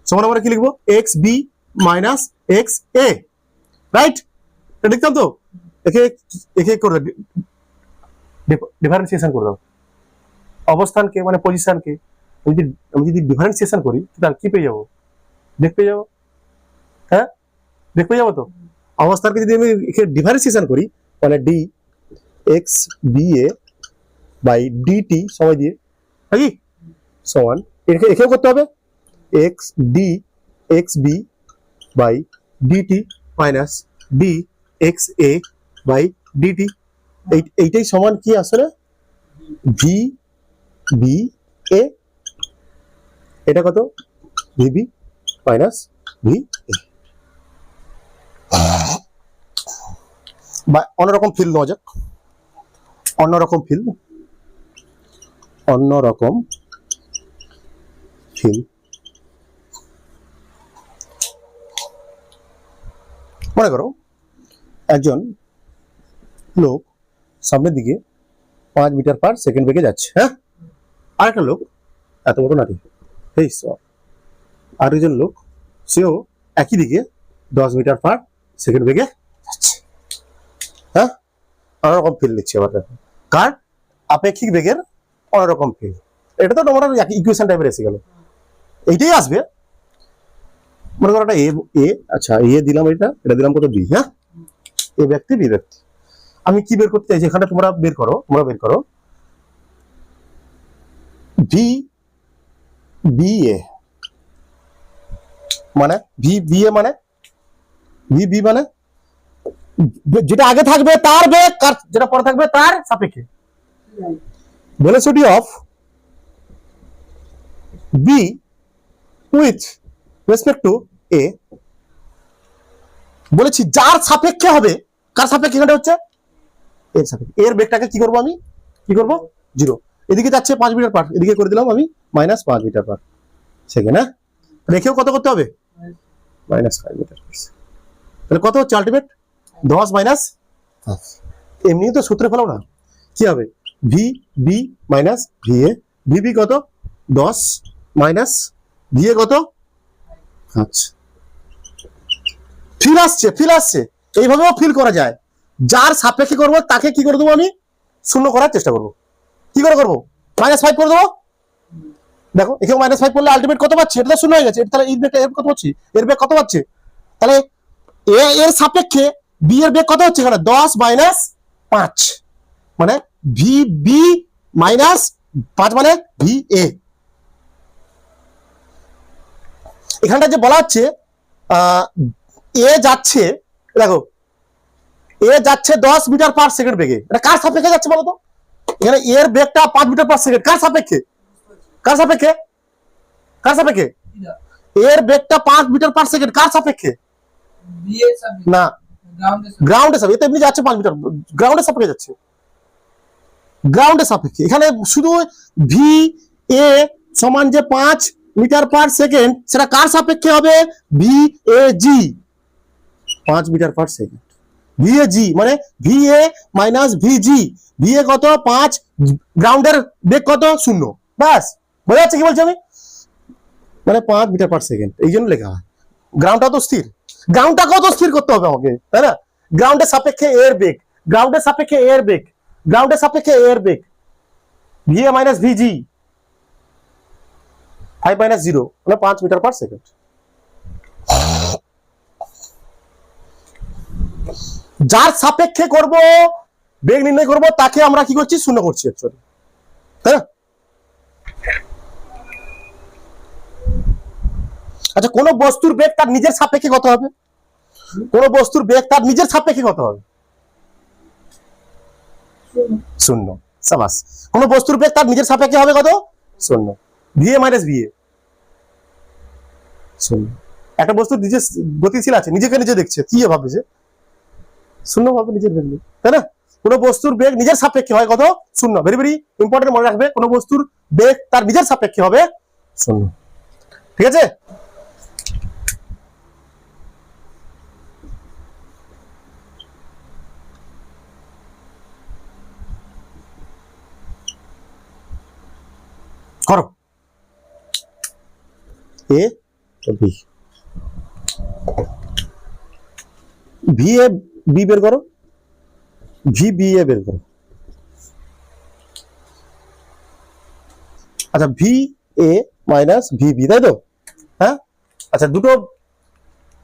সমান আমরা কি লিখবো? এক্স বি মাইনাস এক্স এ, রাইট? এটা লিখতাম তো। একে একে করে ডিফারেন্সিয়েশন করে দাও অবস্থানকে, মানে পজিশনকে। আমি যদি ডিফারেন্সিয়েশন করি তাহলে কি পেয়ে যাবো? বেগ পেয়ে যাবো, হ্যাঁ, বেগ পেয়ে যাবো তো। অবস্থানকে যদি আমি ডিফারেন্সিয়েশন করি, মানে D X B A by D T সময় দিয়ে, নাকি, সমান একেও করতে হবে X D X B by D T minus D X A by D T. এইটাই সমান কি আসলে? V B A. এটা কত? V B minus V A. বা অন্যরকম ফিল নেওয়া যাক, অন্যরকম ফিল, অন্যরকম ফিল। মনে করো একজন লোক সামনের দিকে 5 মিটার পার সেকেন্ড বেগে যাচ্ছে, হ্যাঁ, আরেকটা লোক এত বড় নারী, এই সব, আর একজন লোক সেও একই দিকে 10 মিটার পার সেকেন্ড বেগে যাচ্ছে, হ্যাঁ, অন্যরকম ফিল নিচ্ছে। আবার দেখো কার? আপেক্ষিক বেগের অন্যরকম ফিল। এটা তো তোমার ইকুয়েশন টাইপের এসে গেল, এইটাই আসবে। মনে করো এটা এ, আচ্ছা এ দিলাম, এটা দিলাম কত? বি, হ্যাঁ, এ ব্যক্তি বি ব্যক্তি। আমি কি বের করতে চাইছি এখানে? তোমরা বের করো ভি বি এ, মানে ভি বি এ মানে ভি বি মানে যেটা আগে থাকবে তার বেগ, যেটা পরে থাকবে তার সাপেক্ষে। Velocity of B with respect to A, বলেছি যার সাপেক্ষে হবে। কার সাপেক্ষে? এখানে হচ্ছে এর সাপেক্ষে। এর বেগটাকে কি করবো আমি? কি করবো? 0। এদিকে যাচ্ছে 5 মিটার পার, এদিকে করে দিলাম আমি মাইনাস 5 মিটার পার সেকেন্ড, হ্যাঁ, রেখেও কত করতে হবে? Minus 5 metre per. তাহলে কত হচ্ছে আলটিমেট? 10 মাইনাস, এমনি তো সূত্রে ফেলো না, কি হবে? V B minus V A, V B কত? 10 মাইনাস ভি এ কত? আচ্ছা, ফিল আসছে। এইভাবেও ফিল করা যায়। যার সাপেক্ষে করবো তাকে কি করে দেবো আমি? 0 করার চেষ্টা করবো। কি করে করবো? -5 করে দেবো। দেখো এখানে -5 করলে আলটিমেট কত পাচ্ছি? এটা তো 0 হয়ে গেছে। তাহলে এই বেগটা এর কত পাচ্ছি? এর বেগ কত পাচ্ছে? তাহলে এ এর সাপেক্ষে বি এর বেগ কত হচ্ছে এখানে? 10 - 5, মানে ভি বি মাইনাস 5 মানে ভি এ। এখানটা যে বলা হচ্ছে এ যাচ্ছে, দেখো এ যাচ্ছে 10 মিটার পার সেকেন্ড বেগে, এটা কার সাপেক্ষে যাচ্ছে বলো তো? এখানে এর বেগটা 5 মিটার পার সেকেন্ড, কার সাপেক্ষে? কার সাপেক্ষে? কার সাপেক্ষে? এর বেগটা 5 মিটার পার সেকেন্ড, কার সাপেক্ষে? না, গ্রাউন্ডের সাপেক্ষে। এমনি যাচ্ছে 5 মিটার, গ্রাউন্ডের সাপেক্ষে যাচ্ছে, গ্রাউন্ডের সাপেক্ষে। এখানে শুধু ভি এ সমান যে 5 মিটার পার সেকেন্ড, সেটা কার সাপেক্ষে হবে? V A G, 5 metre per second. V A G মানে V A minus V G. V A কত? 5, গ্রাউন্ডের বেগ কত? 0। ব্যাস, বোঝা যাচ্ছে কি বলছি আমি? মানে 5 মিটার পার সেকেন্ড, এই জন্য লেখা হয়। গ্রাউন্ডটা তো স্থির, গ্রাউন্ডটা কত স্থির করতে হবে আমাকে, তাই না? গ্রাউন্ডের সাপেক্ষে এর বেগ, গ্রাউন্ডের সাপেক্ষে এর বেগ, গ্রাউন্ডের সাপেক্ষে এর বেগ, V A minus V G, 5 minus 0 মানে 5 মিটার পার সেকেন্ড। যার সাপেক্ষে করব বেগ নির্ণয় করব, তাকে আমরা কি করছি? শূন্য করছি অ্যাকচুয়ালি, তাই না? আচ্ছা, কোন বস্তুর বেগ তার নিজের সাপেক্ষে কত হবে? কোন বস্তুর বেগ তার নিজের সাপেক্ষে কত হবে? 0। সাবাস। কোন বস্তুর বেগ তার নিজের সাপেক্ষে হবে কত? 0। ভি এ মাইনাস ভি এ 0। একটা বস্তু নিজে গতিশীল আছে, নিজেকে নিজে দেখছে, কি ভাবে যে 0 ভাবে নিজের বেগ নেই, তাই না? কোন বস্তুর বেগ নিজের সাপেক্ষে হয় কত? 0। ভেরি ভেরি ইম্পর্টেন্ট, মনে রাখবে, কোন বস্তুর বেগ তার নিজের সাপেক্ষে হবে 0। ঠিক আছে? করো A B, V A B বের করো, ভি বি এ বের করো। আচ্ছা, V A minus V B, তাই তো? হ্যাঁ, আচ্ছা, দুটো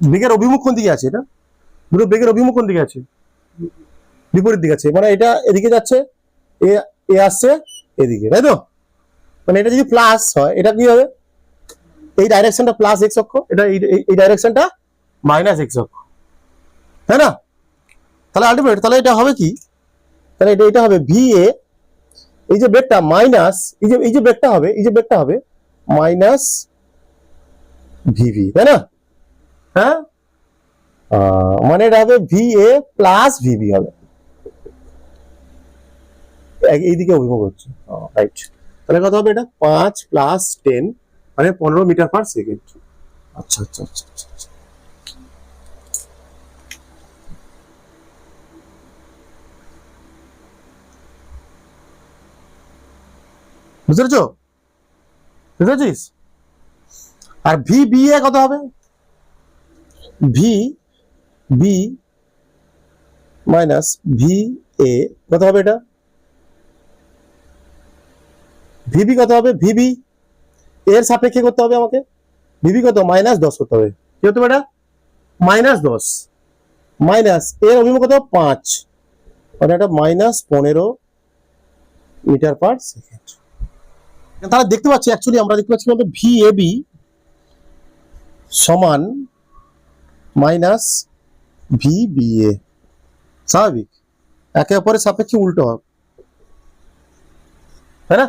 বেগের অভিমুখ কোন দিকে আছে? এটা দুটো বেগের অভিমুখ কোন দিকে আছে? বিপরীত দিকে আছে, মানে এটা এদিকে যাচ্ছে, এ এ আসছে এদিকে, তাই তো? মানে এটা যদি প্লাস হয়, এটা কি হবে? এই ডাইরেকশনটা প্লাস এক্স অক্ষ, এটা এই ডাইরেকশনটা মাইনাস এক্স অক্ষ, তাই না? তাহলে আলটিমেট, তাহলে এটা হবে কি? তাহলে এটা হবে ভি এ, এই যে বেগটা মাইনাস, এই যে বেগটা হবে, এই যে বেগটা হবে মাইনাস ভিভি, তাই না? হ্যাঁ, মানে এটা হবে ভি এ প্লাস ভিবি হবে, এইদিকে অভিমুখ হচ্ছে, রাইট। তাহলে কত হবে? এটা 5 প্লাস 10 মানে 15 মিটার পার সেকেন্ড। আচ্ছা আচ্ছা আচ্ছা আচ্ছা, বুঝতে পেরেছো? বুঝতে পেরেছিস? আর ভি বি এ কত হবে? V B minus V A কত হবে? এটা ভিবি কত হবে? ভিবি এর সাপেক্ষে করতে হবে আমাকে, ভিবি কত? -10 করতে হবে। কি হতে হবে এটা? -10 মাইনাস এর অভিমুখ কত? 5, মানে এটা -15 মিটার পার সেকেন্ড। তাহলে দেখতে পাচ্ছি, অ্যাকচুয়ালি আমরা দেখতে পাচ্ছি বলতে ভি এ বি সমান মাইনাস ভি বি এ, স্বাভাবিক, একে অপরের সাপেক্ষে উল্টো হবে, তাই না?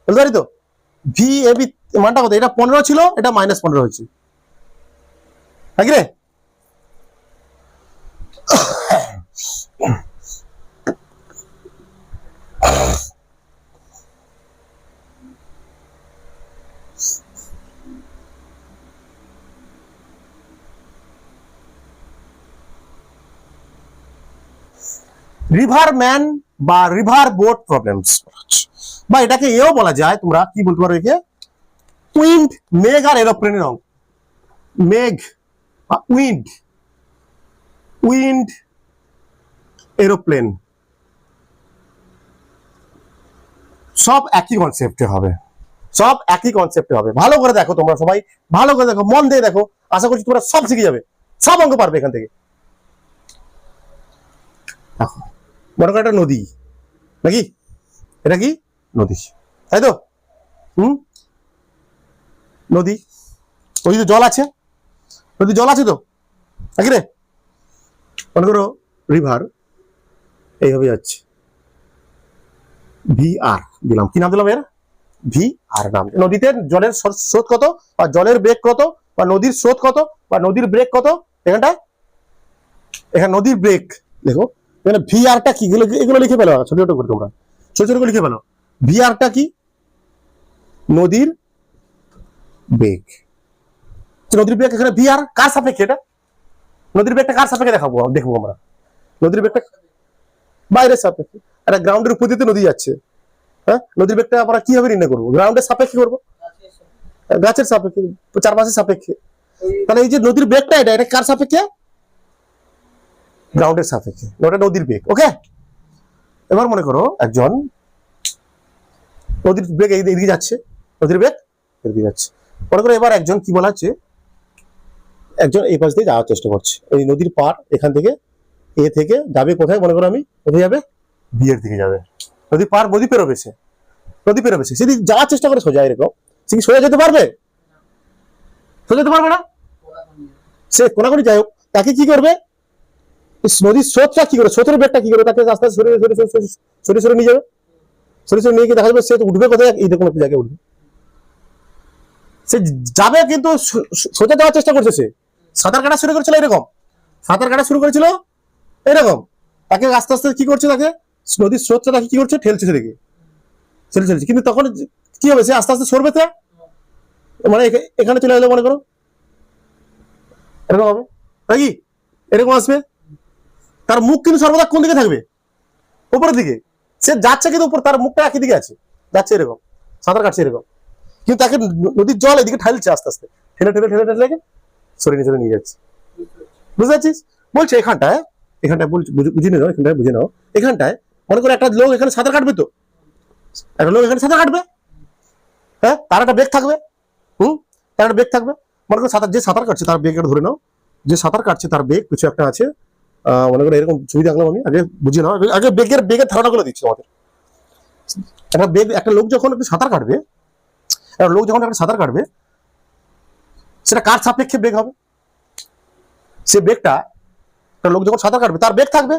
বুঝতে পারি তো? ভি এ বি মানটা কত? এটা 15 ছিল, এটা -15 হয়েছে, নাকি রে? রিভার ম্যান বা রিভার বোট প্রবলেমস, বা এটাকে এও বলা যায়, তোমরা কি বলতে পারো একে? উইন্ড, মেঘ আর এরোপ্লেনের অঙ্ক, মেঘ বা উইন্ড, উইন্ড এরোপ্লেন সব একই কনসেপ্টে হবে, সব একই কনসেপ্টে হবে। ভালো করে দেখো, তোমরা সবাই ভালো করে দেখো, মন দিয়ে দেখো, আশা করছি তোমরা সব শিখে যাবে, সব অঙ্ক পারবে এখান থেকে। দেখো, মনে করো একটা নদী, নাকি? এটা কি নদী, তাই তো? নদী, নদীতে জল আছে, নদী জল আছে তো নাকি রে? মনে করো রিভার এইভাবে যাচ্ছে, ভি আর দিলাম, কি নাম দিলাম এর? ভি আর নাম। নদীতে জলের স্রোত কত বা জলের বেগ কত বা নদীর স্রোত কত বা নদীর ব্রেক কত, এখানটা এখানে নদীর ব্রেক দেখো, এখানে ভি আরটা কি, এগুলো লিখে ফেলো ছোট ছোট করে, তোমরা ছোট ছোট করে লিখে ফেলো। ভি আরটা কি? নদীর বেগ। নদীর বেগ এখানে ভি আর কার সাপেক্ষে? এটা নদীর বেগটা কার সাপেক্ষে দেখাবো, দেখবো আমরা। নদীর বেগটা বাইরের সাপেক্ষে, একটা গ্রাউন্ডের উপর দিয়ে নদী যাচ্ছে, হ্যাঁ, নদীর বেগটা আমরা কিভাবে নির্ণয় করবো? গ্রাউন্ডের সাপেক্ষে করবো, গাছের সাপেক্ষে, চারপাশের সাপেক্ষে। তাহলে এই যে নদীর বেগটা, এটা কার সাপেক্ষে? গ্রাউন্ডের সাপেক্ষে, ওটা নদীর বেগ। ওকে, এবার মনে করো একজন নদীর বেগ এদিকে যাচ্ছে, নদীর বেগ এদিকে যাচ্ছে। মনে করো এবার একজন কি বলা হচ্ছে, একজন এই পাশ দিয়ে যাওয়ার চেষ্টা করছে, এই নদীর পার এখান থেকে এ থেকে যাবে কোথায়? মনে করো আমি কোথায় যাবে? বি এর দিকে যাবে। নদী পার, নদী পেরোবে সে, নদী পেরোবে সে, সেদিকে যাওয়ার চেষ্টা করে সোজা, এরকম সে কি সোজা যেতে পারবে? সোজা যেতে পারবে না, সে কোনাকুনি যাই হোক, তাকে কি করবে? নদীর স্রোতটা কি করে, স্রোতের বেগটা কি করে, তাকে আস্তে আস্তে সরে সরে নিয়ে যাবে, সরে সরে নিয়ে গিয়ে দেখা যাবে সে উঠবে কোথায়? এইরকম একটা জায়গায় উঠবে, সে যাবে কিন্তু সোজা যাওয়ার চেষ্টা করছে। সে সাঁতার কাটা শুরু করেছিল এরকম, সাঁতার কাটা শুরু করেছিল এরকম, তাকে আস্তে আস্তে কি করছে, তাকে নদীর স্রোতটা তাকে কি করছে? ঠেলছে সেদিকে, ঠেলছে। কিন্তু তখন কি হবে? সে আস্তে আস্তে সরবে, তো মানে এখানে চলে এলো, মনে করো এরকম হবে নাকি, এরকম আসবে। তার মুখ কিন্তু সর্বদা কোন দিকে থাকবে? উপরের দিকে। সে যাচ্ছে কিন্তু উপর, তার মুখটা একই দিকে আছে, যাচ্ছে এরকম, সাঁতার কাটছে এরকম, কিন্তু তাকে নদীর জল এদিকে ঠেলছে আস্তে আস্তে, ঠেলে ঠেলে ঠেলে ঠেলে সরে নিয়ে যাচ্ছে। বুঝতে পারছিস? বলছে এখানটায় বুঝে নাও, এখানটায় বুঝে নাও, এখানটায় মনে করো একটা লোক এখানে সাঁতার কাটবে, তো একটা লোক এখানে সাঁতার কাটবে, হ্যাঁ, তার একটা বেগ থাকবে, তার একটা বেগ থাকবে। মনে করো যে সাঁতার কাটছে তার বেগ ধরে নাও, যে সাঁতার কাটছে তার বেগ কিছু একটা আছে, মনে করো এরকম ছবি দেখলাম আমি, আগে বুঝে নাও, আগে বেগের ধারণাগুলো দিচ্ছি আমাদের। একটা লোক যখন একটু সাঁতার কাটবে, সেটা কার সাপেক্ষে বেগ হবে? সে বেগটা, একটা লোক যখন সাঁতার কাটবে তার বেগ থাকবে,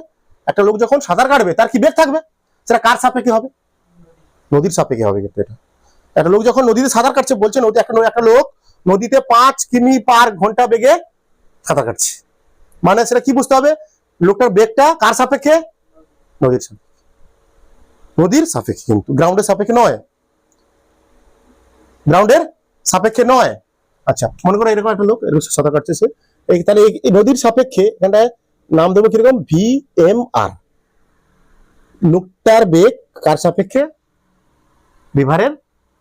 একটা লোক যখন সাঁতার কাটবে তার কি বেগ থাকবে? সেটা কার সাপেক্ষে হবে? নদীর সাপেক্ষে হবে। কিন্তু এটা একটা লোক যখন নদীতে সাঁতার কাটছে, বলছে নদী, একটা লোক নদীতে 5 কিমি পার ঘন্টা বেগে সাঁতার কাটছে, মানে সেটা কি বুঝতে হবে? লোকটার বেগটা কার সাপেক্ষে? নদীর সাপেক্ষে, নদীর সাপেক্ষে, কিন্তু গ্রাউন্ডের সাপেক্ষে নয়, গ্রাউন্ডের সাপেক্ষে নয়। আচ্ছা, মনে করো এরকম একটা লোক এরকম সাঁতার কাটছে, সে তাহলে এই নদীর সাপেক্ষে এখানটায় নাম দেবো কিরকম? ভি এম আর। লোকটার বেগ কার সাপেক্ষে? রিভারের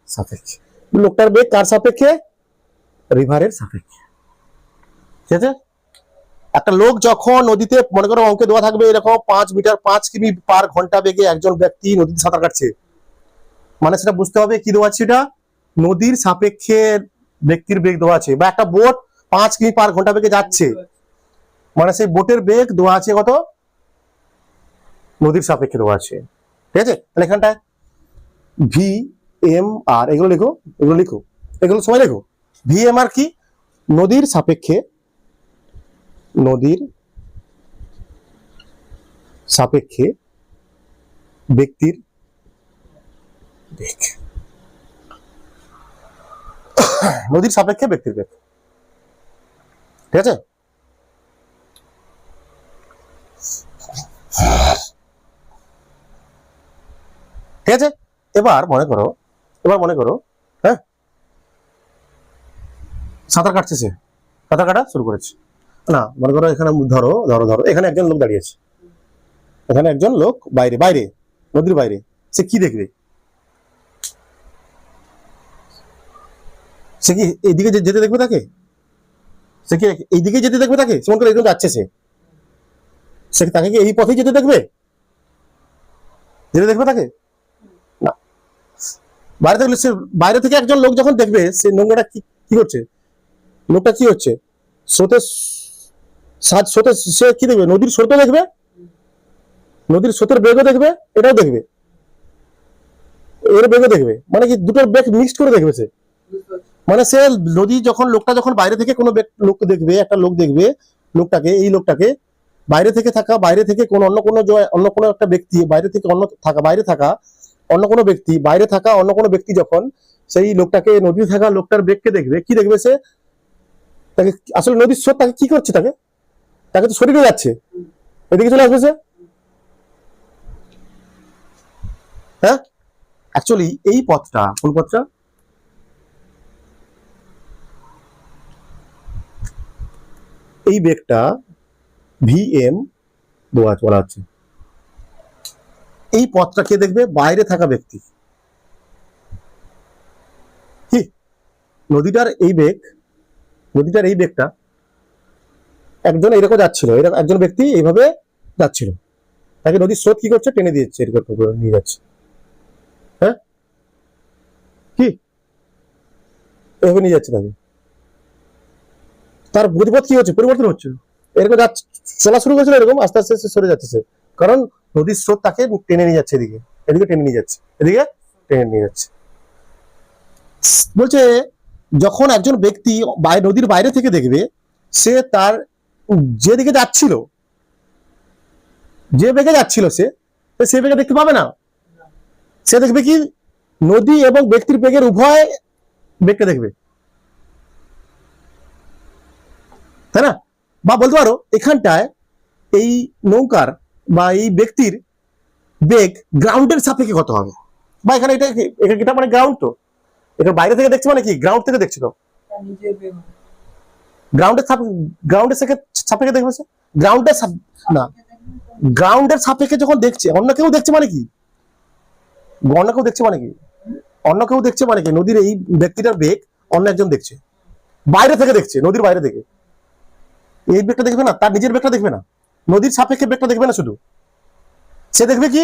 সাপেক্ষে। লোকটার বেগ কার সাপেক্ষে? রিভারের সাপেক্ষে। ঠিক আছে? একটা লোক যখন নদীতে, মনে করো অঙ্কে দেওয়া থাকবে এরকম 5 মিটার 5 কিমি পার ঘন্টা বেগে একজন ব্যক্তি নদীতে সাঁতার কাটছে, মানে সেটা বুঝতে হবে কি দেওয়া আছে, এটা নদীর সাপেক্ষে ব্যক্তির বেগ দেওয়া আছে। বা একটা বোট 5 কিমি পার ঘন্টা বেগে যাচ্ছে, মানে সেই বোটের বেগ দেওয়া আছে কত? নদীর সাপেক্ষে দেওয়া আছে। ঠিক আছে? তাহলে এখানটায় ভি এম আর এগুলো লিখো, এগুলো সময় লেখো। ভি এম আর কি? নদীর সাপেক্ষে, ব্যক্তির বেগ, নদীর সাপেক্ষে ব্যক্তির বেগ। ঠিক আছে? ঠিক আছে, এবার মনে করো, হ্যাঁ, সাঁতার কাটছে, সে সাঁতার কাটা শুরু করেছে। না, মনে করো এখানে ধরো এখানে একজন লোক দাঁড়িয়ে আছে, এখানে একজন লোক বাইরে নদীর বাইরে, সে কি দেখবে? সে কি এইদিকে যেতে দেখবে তাকে? সে কি এইদিকে যেতে দেখবে তাকে? যেমন করে একজন যাচ্ছে, সে তাকে কি এই পথেই যেতে দেখবে তাকে? না, বাইরে থেকে একজন লোক যখন দেখবে, সে নোংরাটা কি করছে? লোকটা কি হচ্ছে? স্রোতে সে কি দেখবে? নদীর স্রোতও দেখবে, নদীর স্রোতের বেগও দেখবে, এটাও দেখবে। এর বেগে দেখবে, মানে কি দুটোর বেগ মিক্সড করে দেখবে সে। মানে সে নদী যখন লোকটা যখন বাইরে থেকে কোনো লোক দেখবে, একটা লোক দেখবে লোকটাকে, এই লোকটাকে বাইরে থেকে কোন অন্য কোনো একটা ব্যক্তি বাইরে থেকে অন্য কোনো ব্যক্তি যখন সেই লোকটাকে, নদীতে থাকা লোকটার বেগকে দেখবে, কি দেখবে সে, তাকে আসলে নদীর স্রোত তাকে কি করছে, তাকে তো শরীরে যাচ্ছে, এদিকে চলে আসবে সে। হ্যাঁ, অ্যাকচুয়ালি এই পথটা কোন পথটা, এই বেগটা ভিএম বলা হচ্ছে। এই পথটা কে দেখবে, বাইরে থাকা ব্যক্তি। কি নদীটার এই বেগটা একজন এরকম যাচ্ছিল, একজন ব্যক্তি এইভাবে যাচ্ছিল, তাকে নদীর স্রোত কি করছে, টেনে দিয়েছে, এরকম করে নিয়ে যাচ্ছে। হ্যাঁ, কি এভাবে নিয়ে যাচ্ছে তাকে, তার গতিপথ কি হচ্ছে, পরিবর্তন হচ্ছে, এরকম যাচ্ছে, চলা শুরু করেছিল এরকম, আস্তে আস্তে সরে যাচ্ছে সে, কারণ নদীর স্রোত তাকে টেনে নিয়ে যাচ্ছে, এদিকে টেনে নিয়ে যাচ্ছে। বলছে যখন একজন ব্যক্তি নদীর বাইরে থেকে দেখবে, সে তার যেদিকে যাচ্ছিল, যে বেগে যাচ্ছিল সে বেগে দেখতে পাবে না, সে দেখবে কি নদী এবং ব্যক্তির বেগের উভয় বেগকে দেখবে, তাই না? বা বলতে পারো এখানটায় এই নৌকার বা এই ব্যক্তির বেগ গ্রাউন্ডের সাপেক্ষে কত হবে, বা এখানে এটা মানে গ্রাউন্ড, তো এটা বাইরে থেকে দেখছে মানে কি, গ্রাউন্ড থেকে দেখছিল, গ্রাউন্ডের সাপেক্ষে দেখবে, গ্রাউন্ডের সাপেক্ষে যখন দেখছে, অন্য কেউ দেখছে মানে কি, নদীর এই ব্যক্তিটার বেগ অন্য একজন দেখছে, বাইরে থেকে দেখছে, নদীর বাইরে থেকে, এই বেগটা দেখবে না, তার নিজের বেগটা দেখবে না, নদীর সাপেক্ষে বেগটা দেখবে না, শুধু সে দেখবে কি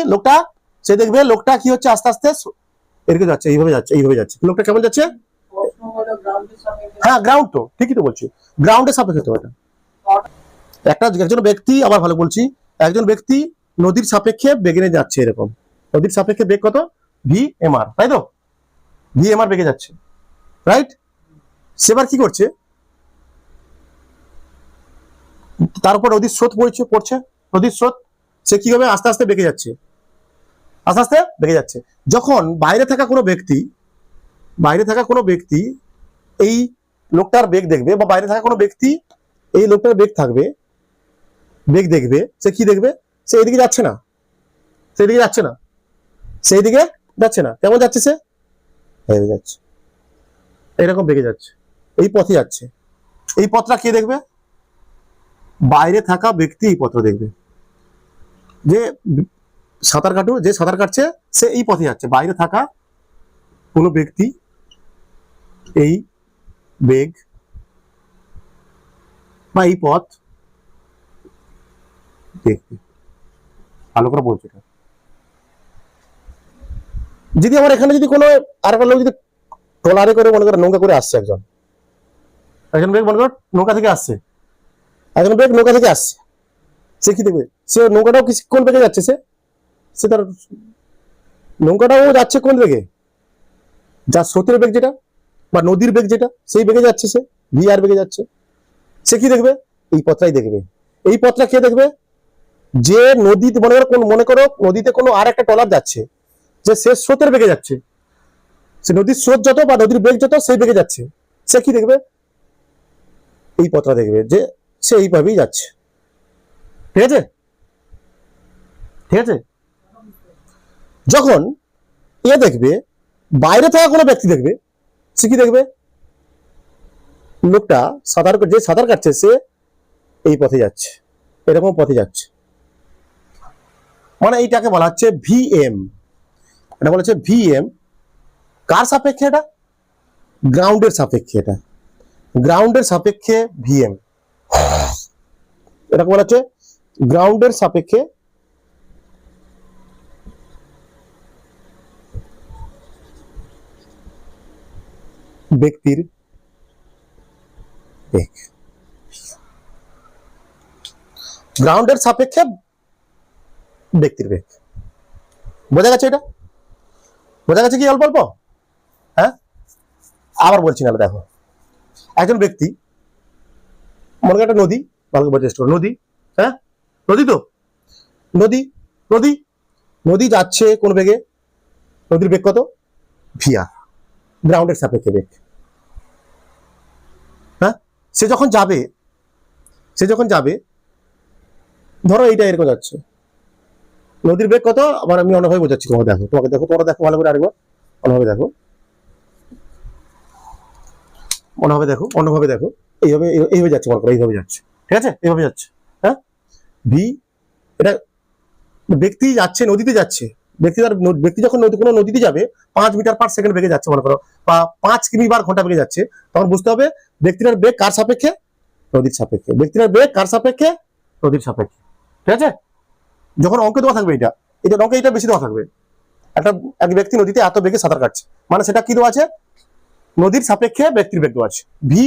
লোকটা কি হচ্ছে, আস্তে আস্তে এদিকে যাচ্ছে, এইভাবে যাচ্ছে, লোকটা কেমন যাচ্ছে, হ্যাঁ গ্রাউন্ড, তো ঠিকই তো বলছি, গ্রাউন্ডের সাপেক্ষে তো একজন ব্যক্তি, আবার ভালো বলছি, একজন ব্যক্তি নদীর সাপেক্ষে বেগে যাচ্ছে, এরকম নদীর সাপেক্ষে বেগ কত, ভিএমআর, তাই তো, ভিএমআর বেগে যাচ্ছে, রাইট? সেবার কি করছে, তার উপর নদীর স্রোত পড়ছে, নদীর স্রোত, সে কিভাবে আস্তে আস্তে বেগে যাচ্ছে, যখন বাইরে থাকা কোনো ব্যক্তি এই লোকটার বেগ দেখবে, বা বাইরে থাকা কোনো ব্যক্তি এই লোকটার বেগ দেখবে, সে কি দেখবে, সে এদিকে যাচ্ছে না, কেমন যাচ্ছে, সে যাচ্ছে, এরকম বেগে যাচ্ছে, এই পথে যাচ্ছে, এই পথটা কে দেখবে, বাইরে থাকা ব্যক্তি এই পথটা দেখবে, যে সাঁতার কাটছে, সে এই পথে যাচ্ছে, বাইরে থাকা কোনো ব্যক্তি এই বেগ বা এই পথ দেখবে, ভালো করে বলছে। যদি আমার এখানে যদি কোনো আর একটা লোক যদি ট্রলারে করে মনে করো নৌকা করে আসছে, একজন বেগ মনে করো নৌকা থেকে আসছে, সে কি দেখবে, সে নৌকাটাও কোন বেগে যাচ্ছে, সে তার নৌকাটাও যাচ্ছে কোন বেগে, যা স্রোতের বেগ যেটা বা নদীর বেগ যেটা, সেই বেগে যাচ্ছে, সে ভিআর বেগে যাচ্ছে, সে কি দেখবে, এই পথটাই দেখবে। এই পথটা কে দেখবে, যে নদীতে মনে করো নদীতে কোনো আর একটা ট্রলার যাচ্ছে, যে সে স্রোতের বেগে যাচ্ছে, সে নদীর স্রোত যত বা নদীর বেগ যত সেই বেগে যাচ্ছে, সে কি দেখবে, এই পথটা দেখবে, যে সে এইভাবেই যাচ্ছে, ঠিক আছে। যখন এ দেখবে, বাইরে থাকা কোনো ব্যক্তি দেখবে, সে কি দেখবে, লোকটা সাঁতার কাটছে, সে এই পথে যাচ্ছে, এরকম পথে যাচ্ছে, মানে এইটাকে বলা হচ্ছে ভিএম, এটা বলা হচ্ছে ভিএম, কার সাপেক্ষে, এটা গ্রাউন্ডের সাপেক্ষে, ভিএম, এটাকে বলা হচ্ছে গ্রাউন্ডের সাপেক্ষে ব্যক্তির বেগ, গ্রাউন্ডের সাপেক্ষে ব্যক্তির বেগ, বোঝা গেছে? এটা বোঝা গেছে কি অল্প অল্প? হ্যাঁ, আবার বলছি না, দেখো একজন ব্যক্তি, মনে করেন একটা নদী, ভালো করে চেষ্টা করো, নদী, হ্যাঁ নদী তো, নদী নদী নদী যাচ্ছে কোন বেগে? নদীর বেগ কত? ভিআর, গ্রাউন্ডের সাপেক্ষে বেগ। হ্যাঁ, সে যখন যাবে ধরো এইটা এরকম যাচ্ছে, নদীর বেগ কত? আবার আমি অন্যভাবে বোঝাচ্ছি, তোমাকে দেখো, তোমরা দেখো ভালো করে আরেকবার, অন্যভাবে দেখো, অন্যভাবে দেখো, এইভাবে যাচ্ছে, মনে করো এইভাবে যাচ্ছে, ঠিক আছে, এইভাবে যাচ্ছে। হ্যাঁ, ভি, এটা ব্যক্তি যাচ্ছে, নদীতে যাচ্ছে, ব্যক্তি যখন কোনো নদীতে যাবে 5 মিটার পার সেকেন্ড বেগে যাচ্ছে মনে করো, বা 5 কিমি/ঘন্টা বেগে যাচ্ছে, তখন বুঝতে হবে ব্যক্তির বেগ কার সাপেক্ষে? নদীর সাপেক্ষে। ব্যক্তির বেগ কার সাপেক্ষে? নদীর সাপেক্ষে, ঠিক আছে। যখন অঙ্কে দেওয়া থাকবে এটা অঙ্কে এটা বেশি দেওয়া থাকবে, এক ব্যক্তি নদীতে এত বেগে সাঁতার কাটছে, মানে সেটা কি দেওয়া আছে? নদীর সাপেক্ষে ব্যক্তির বেগ দেওয়া আছে, ভি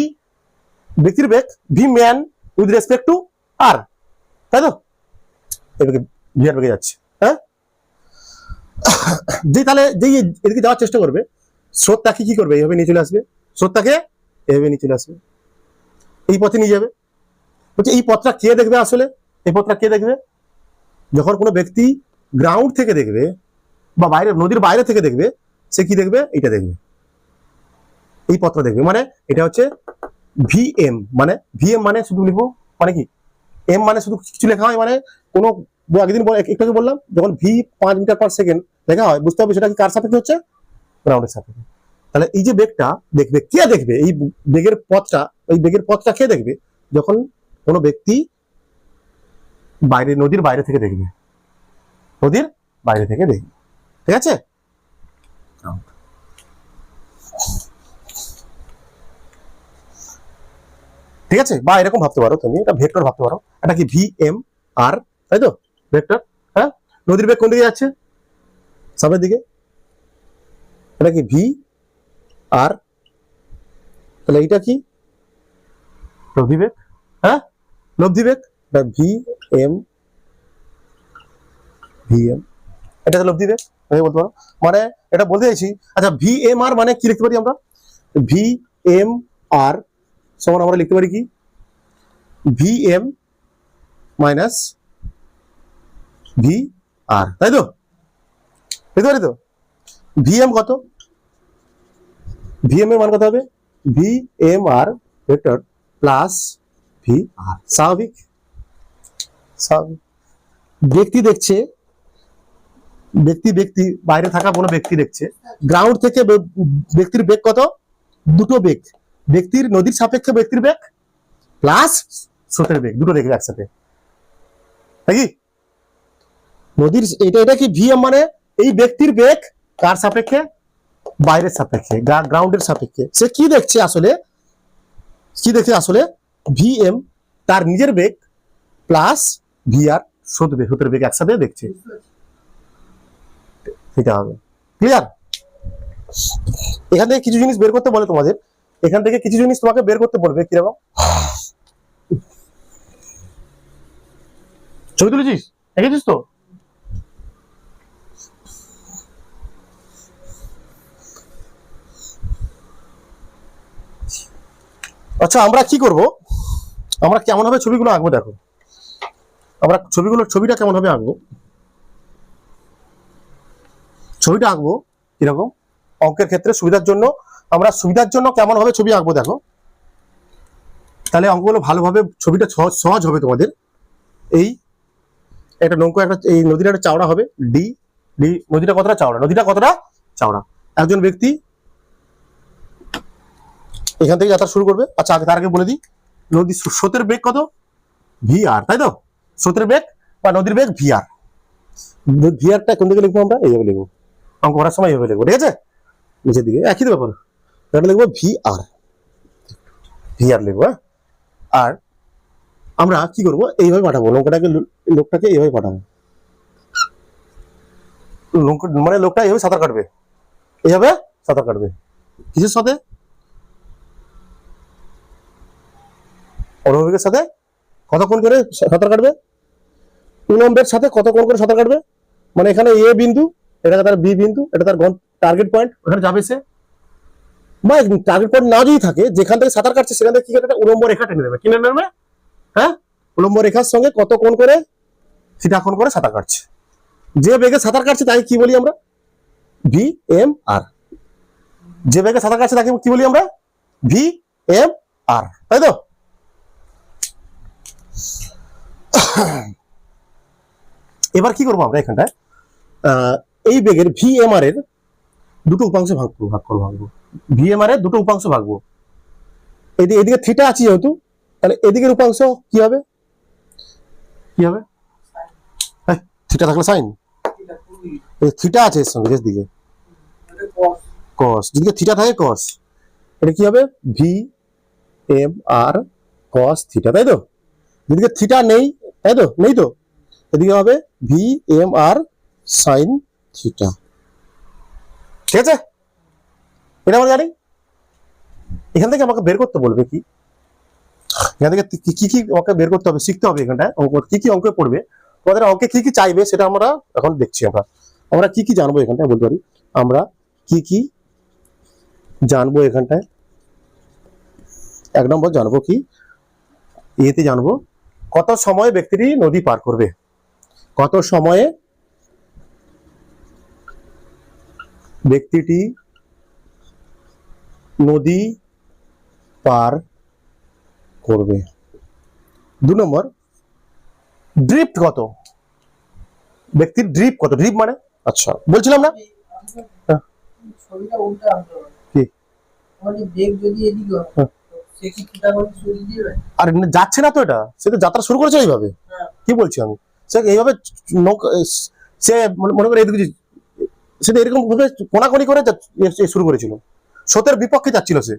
ব্যক্তির বেগ, V man with respect to R, তাই তো, এদিকে ভি আর বেগে যাচ্ছে। হ্যাঁ, তাহলে যেই এদিকে যাওয়ার চেষ্টা করবে, স্রোতটাকে কি করবে? এইভাবে নিয়ে চলে আসবে, স্রোতটাকে এইভাবে নিয়ে চলে আসবে, এই পথে নিয়ে যাবে। বলছে এই পথটা কে দেখবে? আসলে এই পথটা কে দেখবে? যখন কোনো ব্যক্তি গ্রাউন্ড থেকে দেখবে বা বাইরে, নদীর বাইরে থেকে দেখবে, সে কি দেখবে? এটা দেখবে, এই পথটা দেখবে, মানে এটা হচ্ছে ভিএম। মানে ভিএম মানে শুধু লিখবো, মানে কি এম মানে শুধু কিছু লেখা হয়, মানে কোনো একদিন একটু আগে বললাম, যখন ভি 5 মিটার পার সেকেন্ড লেখা হয়, বুঝতে হবে সেটা কি কার সাপেক্ষে হচ্ছে? গ্রাউন্ডের সাপেক্ষে। তাহলে এই যে বেগটা দেখবে, কে দেখবে? এই বেগের পথটা কে দেখবে? যখন কোনো ব্যক্তি নদীর বাইরে থেকে দেখবে, নদীর বাইরে থেকে দেখবে, ঠিক আছে। ঠিক আছে, বা এরকম ভাবতে পারো তুমি, এটা ভেক্টর ভাবতে পারো, এটা কি ভি এম আর, তাই তো, ভেক্টর। হ্যাঁ, নদীর বেগ কোন দিকে যাচ্ছে? সামনের দিকে, এটা কি ভি আর, তাহলে এইটা কি? লব্ধি বেগ। হ্যাঁ, লব্ধি বেগ, ভি এম, এটা লব্ধি বেগ বলতে পারো। মানে এটা বলতে চাইছি, আচ্ছা ভি এম আর মানে কি লিখতে পারি আমরা? ভি এম আর সমান আমরা লিখতে পারি কি? ভি এম মাইনাস ভি আর, তাই তো, লিখতে পারি তো। ভি এম কত? ভি এম এর মান কত হবে? ভি এম আর ভেক্টর প্লাস ভি আর, স্বাভাবিক। ব্যক্তি দেখছে, ব্যক্তি বাইরে থাকা কোনো ব্যক্তি দেখছে, গ্রাউন্ড থেকে ব্যক্তির বেগ কত? দুটো বেগ, ব্যক্তির নদীর সাপেক্ষে ব্যক্তির বেগ প্লাস স্রোতের বেগ, দুটো দেখবে একসাথে, নাকি? নদীর এটা কি ভিএম, মানে এই ব্যক্তির বেগ কার সাপেক্ষে? বাইরের সাপেক্ষে, গ্রাউন্ডের সাপেক্ষে। সে কি দেখছে আসলে? ভিএম তার নিজের বেগ প্লাস ভিআর স্রোতের বেগ একসাথে দেখছে, এটা হবে ক্লিয়ার। এখান থেকে কিছু জিনিস বের করতে বলে তোমাদের, এখান থেকে কিছু জিনিস তোমাকে বের করতে বলবে, কিরকম? ছবি তুলেছিস, দেখেছিস তো? আচ্ছা, আমরা কি করব? আমরা কেমন ভাবে ছবিগুলো আঁকবো? দেখো, আমরা ছবিটা কেমন ভাবে আঁকবো? ছবিটা আঁকবো কিরকম? অঙ্কের ক্ষেত্রে সুবিধার জন্য কেমন ভাবে ছবি আঁকবো দেখো, তাহলে অঙ্কগুলো ভালোভাবে, ছবিটা সহজ হবে তোমাদের। এই একটা নৌকো, এই নদীটা একটা চওড়া হবে ডি, নদীটা কতটা চওড়া? একজন ব্যক্তি এখান থেকে যাত্রা শুরু করবে। আচ্ছা, তার আগে বলে দিই, নদীর স্রোতের বেগ কত? ভি আর, তাই তো, স্রোতের বেগ বা নদীর বেগ ভি আর। ভি আরটা কোন দিকে লিখবো? আমরা এইভাবে লিখবো, অঙ্ক করার সময় এইভাবে লিখবো, ঠিক আছে, নিচের দিকে একই ব্যাপার, এটা লিখবো ভি আর লিখবো। হ্যাঁ, আর আমরা কি করবো? এইভাবে পাঠাবো লোকটাকে এইভাবে পাঠাবো, মানে লোকটা এইভাবে সাঁতার কাটবে, কিসের সাথে? অনুভবের সাথে। কতক্ষণ করে সাঁতার কাটবে? উলম্বের সাথে কতক্ষণ করে সাঁতার কাটবে? মানে এখানে এ বিন্দু, এটা তার বি বিন্দু, এটা তার টার্গেট পয়েন্ট, ওখানে যাবে সে। বা টার্গেট পয়েন্ট না যদি থাকে, যেখান থেকে সাঁতার কাটছে সেখান থেকে কি করে, একটা উলম্ব রেখা টেনে দেবে। কি টেনে দেবে? হ্যাঁ, উলম্ব রেখার সঙ্গে কত কোণ করে, থিটা কোণ করে সাঁতার কাটছে। যে বেগে সাঁতার কাটছে তাই কি বলি আমরা? ভি এম আর। যে বেগে সাঁতার কাটছে তাকে কি বলি আমরা? ভি এম আর, তাই তো? এবার কি করবো আমরা এখানটায়, এই বেগের ভি এম আর এর দুটো উপাংশে ভাগবো। ভি এম আর এর দুটো উপাংশ ভাগবো। এদিকে থিটা আছে যেহেতু, তাহলে এদিকের উপাংশ কি হবে? থিটা থাকলে সাইন, থিটা আছে এর সঙ্গে শেষ দিকে কস, যেদিকে থিটা থাকে কস, এটা কি হবে? V M R cos theta, তাই তো? যেদিকে থিটা নেই, তাই তো? নেই তো, এদিকে হবে ভি এম আর সাইন থিটা। ঠিক আছে, এটা আমরা জানি। এখান থেকে আমাকে বের করতে বলবে কি, এখান থেকে কি কি আমাকে বের করতে হবে, শিখতে হবে। এখানটায় অঙ্ক কি কি অঙ্কে পড়বে, তোমাদের অঙ্কে কি কি চাইবে সেটা আমরা এখন দেখছি। আমরা কি কি জানবো এখানটায়, বলতে পারি আমরা কি কি জানবো এখানটায়। 1 নম্বর জানবো কি, এতে জানবো কত সময়ে ব্যক্তিটি নদী পার করবে। কত সময়ে ব্যক্তিটি নদী পার করবে। 2 নম্বর, ড্রিফট কত, ব্যক্তির ড্রিফট কত। ড্রিফট মানে, আচ্ছা বলছিলাম না,
ছবিটা উল্টা আনতে হবে। কি আমাদের বেগ যদি এদিকে হয় সে কি থিটা কোণ সরিয়ে দিবে?
আর যাচ্ছে না তো, এটা সে তো যাত্রা শুরু করেছে এইভাবে। কি বলছি আমি, সে এইভাবে সে মনে করে এদিকে, সে তো এরকম ভাবে কোনাকুনি করে শুরু করেছিল, স্রোতের বিপক্ষে যাচ্ছিল সে।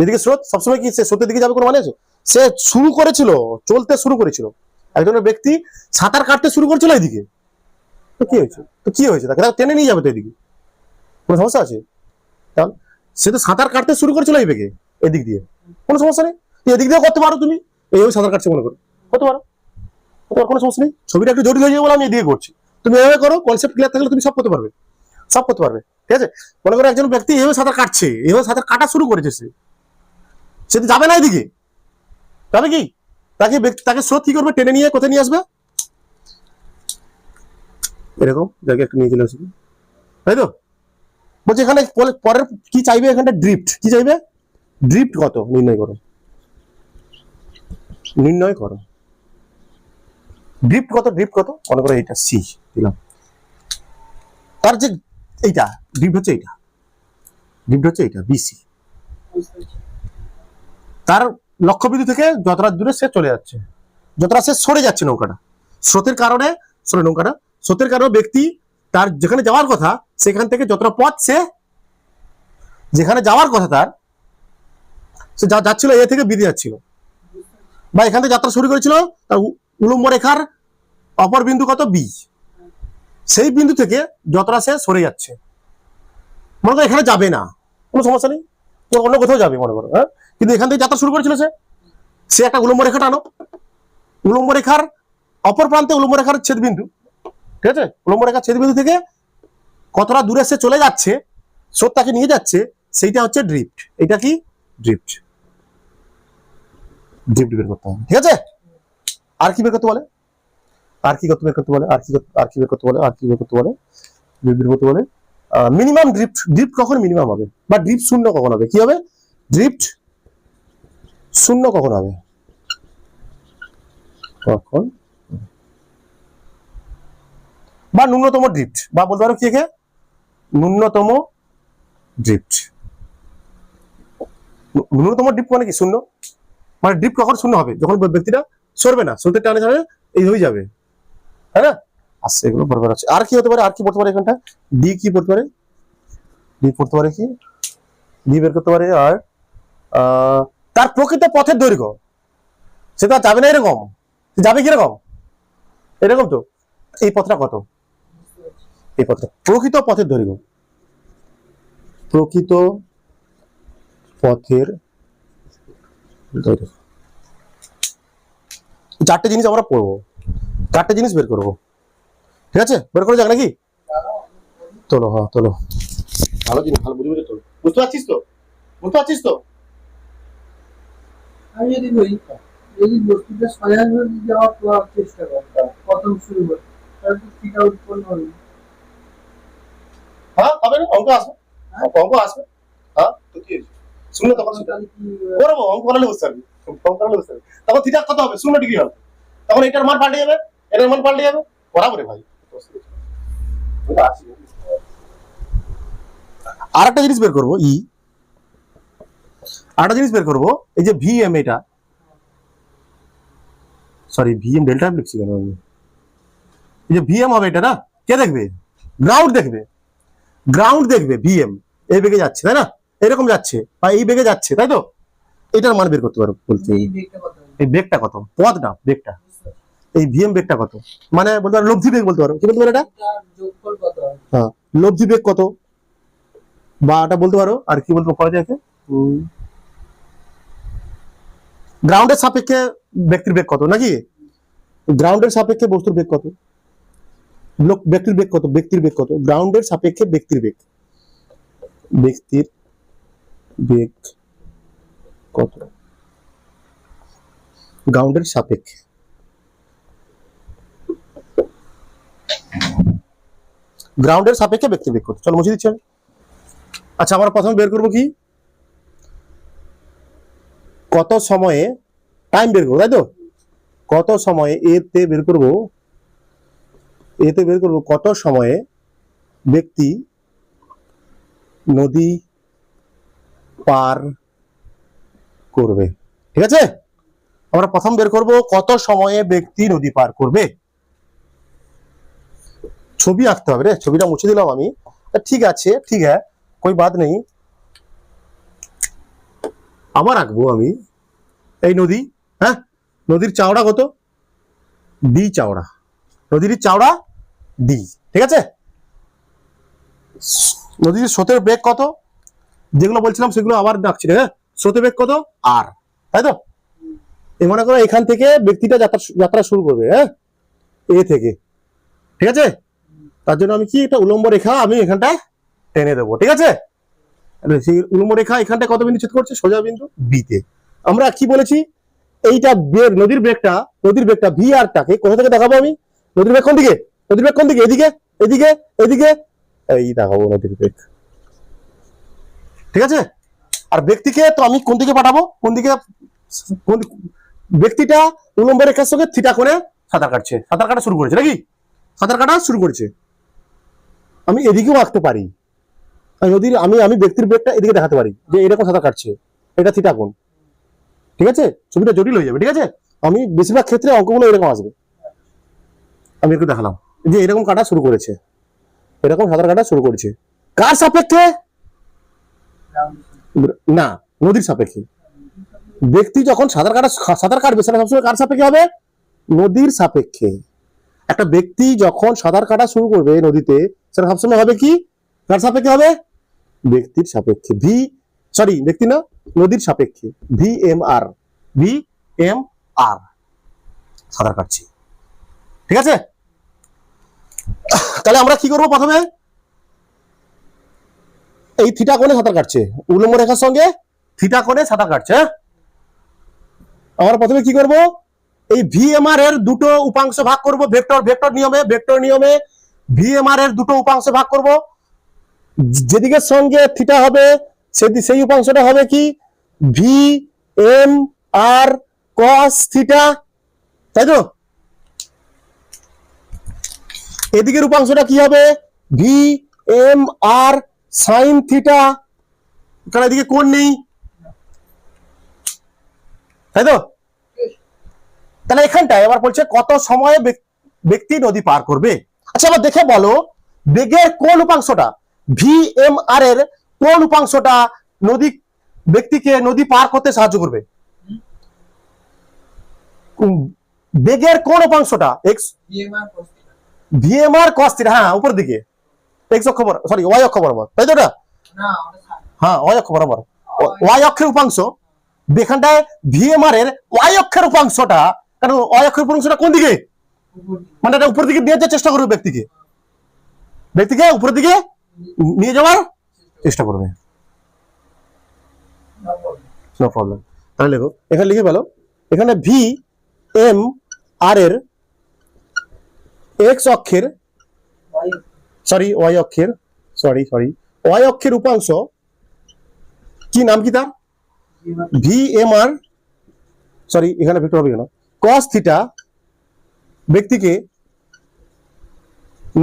এদিকে স্রোত সবসময় কি সে স্রোতের দিকে যাবে কোনো মানে আছে? সে শুরু করেছিল, চলতে শুরু করেছিল। একজনের ব্যক্তি সাঁতার কাটতে শুরু করেছিল এইদিকে, তো কি হয়েছে তাকে টেনে নিয়ে যাবে তো এদিকে, কোনো সমস্যা আছে? তাহলে সে তো সাঁতার কাটতে শুরু করেছিল এই বেগে, এদিক দিয়ে, কোনো সমস্যা নেই। এদিক দিয়ে করতে পারো তুমি, এইভাবে সাঁতার কাটছে মনে করো, করতে পারো, তোমার কোনো সমস্যা নেই। ছবিটা একটু জটিল হয়ে যাবে বলে আমি এদিকে করছি, তুমি এভাবে করো, কনসেপ্ট ক্লিয়ার থাকলে তুমি সব করতে পারবে, ঠিক আছে? মনে করো একজন ব্যক্তি এইভাবে সাঁতার কাটছে, এইভাবে সাঁতার কাটা শুরু করেছে, সে তো যাবে না এদিকে, যাবে কি? তাকে স্রোত কি করবে, টেনে নিয়ে কোথায় নিয়ে আসবে, এরকম জায়গায় একটু নিয়ে চলে আসবে, তাই তো? বলছে এখানে পরের কি চাইবে, এখানটা ড্রিফট কি চাইবে, ড্রিফট কত নির্ণয় করো, ড্রিফট কত মনে করো এইটা সি দিলাম, তার যে এইটা ড্রিফট হচ্ছে, এইটা বিসি, তার লক্ষ্যবিন্দু থেকে যতটা দূরে সে চলে যাচ্ছে, যতটা সে সরে যাচ্ছে নৌকাটা, স্রোতের কারণে ব্যক্তি তার যেখানে যাওয়ার কথা সেখান থেকে যতটা পথ সে যেখানে যাওয়ার কথা তার, সে যাচ্ছিল এ থেকে বিদে যাচ্ছিল, বা এখান থেকে যাত্রা শুরু করেছিল, তার উলম্ব রেখার অপর বিন্দু কত, বি, সেই বিন্দু থেকে যতটা সে সরে যাচ্ছে, মনে করো এখানে যাবে না, কোনো সমস্যা নেই, অন্য কোথাও যাবে মনে করো, হ্যাঁ, কিন্তু এখান থেকে যাত্রা শুরু করেছিল সে একটা উলম্ব রেখা টানো, উলম্ব রেখার অপর প্রান্তে উলম্ব রেখার ছেদবিন্দু, ঠিক আছে? উলম্ব রেখার ছেদবিন্দু থেকে কতটা দূরে সে চলে যাচ্ছে, স্রোত তাকে নিয়ে যাচ্ছে, সেইটা হচ্ছে ড্রিফট। এটা কি ড্রিফট বের করতে হবে, ঠিক আছে? আর কি বের করতে বলে, বের করতে বলে মিনিমাম ড্রিফট কখন মিনিমাম হবে, বা ড্রিফট শূন্য কখন হবে, কি হবে, ড্রিফট শূন্য কখন হবে, বা ন্যূনতম ড্রিফট, বা বলতে পারো কি একে ন্যূনতম ড্রিফট। মানে কি শূন্য, মানে ড্রিফট কখন শূন্য হবে, যখন ব্যক্তিটা সরবে না, স্রোতের টানে যাবে, এই হয়ে যাবে, তাই না? আচ্ছা, এগুলো বরাবর আছে। আর কি হতে পারে, আর কি পড়তে পারে এখানটা, ডি কি পড়তে পারে, কি ডি বের করতে পারে। আর তার প্রকৃত পথের দৈর্ঘ্য, সেটা যাবে না এরকম, যাবে কিরকম, এরকম তো, এই পথটা কত, এই পথটা প্রকৃত পথের দৈর্ঘ্য, চারটে জিনিস আমরা পড়বো, চারটে জিনিস বের করবো, ঠিক আছে? বের করে যাক নাকি, তোলো, হ্যাঁ তোলো। ভালো জিনিস, ভালো বুঝে তো, বুঝতে পারছিস তো, বুঝতে পারছিস তো?
আমি যদি বলি, যদি বস্তুটা সোজাভাবে যাওয়ার চেষ্টা করতাম, প্রথম শুরু করতাম, তাহলে তো থিটা উৎপন্ন হবে।
হ্যাঁ, হবে না, অঙ্ক আসবে, অঙ্ক আসবে। হ্যাঁ, তো কি হয়েছে? শূন্য তখন সেটা
তাহলে কি
করবো, অঙ্ক বানালে বুঝতে পারবি, অঙ্ক বানালে বুঝতে পারবি। তখন থিটা কত হবে? 0 ডিগ্রি হবে। তখন এটার মান পাল্টে যাবে, এটার মান পাল্টে যাবে, বরাবরে ভাই। আর একটা জিনিস বের করবো, আরেকটা জিনিস বের করবো, এই যে ভিএম, এটা সরি ভিএম ডেল্টা লিখছি কেন আমি? এই যে ভিএম হবে এটা না, কে দেখবে? গ্রাউন্ড দেখবে, গ্রাউন্ড দেখবে ভিএম এই বেগে যাচ্ছে, তাই না? এরকম যাচ্ছে বা এই বেগে যাচ্ছে, তাই তো? এটার মান বের করতে পারো বলতে।
এই বেগটা কত হবে?
এই বেগটা কত, পদ না বেগটা, এই ভিএম বেগটা কত, মানে বলতে পারো লব্ধি বেগ বলতে পারো, কি বলতে পারো এটা?
তার যোগফল কত হবে?
হ্যাঁ, লব্ধি বেগ কত, বা এটা বলতে পারো। আর কি বলতে পারা যায়, গ্রাউন্ডের সাপেক্ষে ব্যক্তির বেগ কত, নাকি? গ্রাউন্ডের সাপেক্ষে বস্তুর বেগ কত, ব্যক্তির বেগ কত, ব্যক্তির বেগ কত, গ্রাউন্ডের সাপেক্ষে ব্যক্তির বেগ, ব্যক্তির বেগ কত গ্রাউন্ডের সাপেক্ষে। গ্রাউন্ডের সাপেক্ষে ব্যক্তির বেগ কত, চলো মুছে দিচ্ছি আমি। আচ্ছা, আমরা প্রথমে বের করবো কি, কত সময়ে টাইম বের করবো, তাই তো? কত সময়ে এতে বের করবো, কত সময়ে ব্যক্তি নদী পার করবে। ঠিক আছে, আমরা প্রথম বের করব কত সময়ে ব্যক্তি নদী পার করবে। ছবি আঁকতে হবে রে, ছবিটা মুছে দিলাম আমি। ঠিক আছে, ঠিক আছে, কোই বাদ নেই, আবার আঁকবো আমি। এই নদী, হ্যাঁ, নদীর চওড়া কত? ডি চওড়া, নদীর চওড়া ডি। ঠিক আছে, নদীর স্রোতের বেগ কত, যেগুলো বলছিলাম সেগুলো আবার ডাকছি, হ্যাঁ। স্রোতের বেগ কত? আর, তাই তো? মনে করো এখান থেকে ব্যক্তিটা যাত্রা শুরু করবে, হ্যাঁ, এ থেকে। ঠিক আছে, তার জন্য আমি কি একটা উলম্ব রেখা আমি এখানটায় টেনে দেবো। ঠিক আছে, সেই উলম্ব রেখা এখানটায় কত বিন্দু ছেদ করছে? সোজা বিন্দু বিতে। আমরা কি বলেছি, এইটা নদীর বেগটা ভি আর টাকে কোথা থেকে দেখাবো আমি? নদীর বেগ কোন দিকে? নদীর বেগ কোন দিকে? এদিকে, এদিকে, এদিকে, এই দেখাবো নদীর বেগ। ঠিক আছে, আর ব্যক্তিকে তো আমি কোন দিকে পাঠাবো? কোন দিকে? ব্যক্তিটা উলম্ব রেখার সঙ্গে থিটা কোণে সাঁতার কাটা শুরু করেছে, নাকি? সাঁতার কাটা শুরু করেছে। আমি এদিকেও আঁকতে পারি, নদীর আমি ব্যক্তির বেগটা এদিকে দেখাতে পারি যে এরকম সাঁতার কাটছে, এটা থিটা কোণ। ঠিক আছে, ছবিটা জটিল হয়ে যাবে। ঠিক আছে, আমি বেশিরভাগ ক্ষেত্রে অঙ্কগুলো এরকম আসবে। আমি একটু দেখালাম যে এরকম কাটা শুরু করেছে, এরকম সাঁতার কাটা শুরু করেছে, কার সাপেক্ষে? না, নদীর সাপেক্ষে। ব্যক্তি যখন সাঁতার কাটবে সেটা সবসময় কার সাপেক্ষে হবে? নদীর সাপেক্ষে। একটা ব্যক্তি যখন সাঁতার কাটা শুরু করবে নদীতে, সেটা সবসময় হবে কি? কার সাপেক্ষে হবে? ব্যক্তির সাপেক্ষে। ব্যক্তি না, নদীর সাপেক্ষে। VMR সাঁতার কাটছি। ঠিক আছে, তাহলে আমরা কি করবো? প্রথমে এই থিটা কোণে সাঁতার কাটছে, উলম্ব রেখার সঙ্গে থিটা কোণে সাঁতার কাটছে। আমরা প্রথমে কি করব? এই VMR এর দুটো উপাংশ ভাগ করব ভেক্টর নিয়মে VMR এর দুটো উপাংশ ভাগ করব। যেদিকে সঙ্গে থিটা হবে সেই উপাংশটা হবে কি? VMR cos থিটা, তাই তো? এদিকের উপাংশটা কি হবে? VMR sin থিটা, কারণ এদিকে কোণ নেই, তাই তো? তাহলে এখানটায় আবার বলছে কত সময়ে ব্যক্তি নদী পার করবে। আচ্ছা, আবার দেখে বলো, বেগের কোন উপাংশটা, VMR এর কোন উপাংশটা ব্যক্তিকে নদী পার করতে সাহায্য করবে? বেগের কোন উপাংশটা? VMR cos থিটা, হ্যাঁ, উপর দিকে x অক্ষ বরাবর, সরি y অক্ষ বরাবর, তাই তো? হ্যাঁ, y অক্ষ বরাবর, y অক্ষের উপাংশ। এখানটায় VMR এর y অক্ষের উপাংশটা, কারণ y অক্ষের উপাংশটা কোন দিকে? মানে এটা উপর দিকে নিয়ে যাওয়ার চেষ্টা করবে, ব্যক্তিকে উপরের দিকে নিয়ে যাওয়ার চেষ্টা করবে,
না বলবে।
No problem. তাহলে লেখো, এখানে লিখে ফেলো, এখানে ভি এম আর এর এক্স অক্ষের
বায়ু
সরি ওয়াই অক্ষের ওয়াই অক্ষের উপাংশ কি নাম কি তার?
জীবন
ভি এম আর সরি এখানে ভেক্টর হবে কেন, কস থিটা ব্যক্তিকে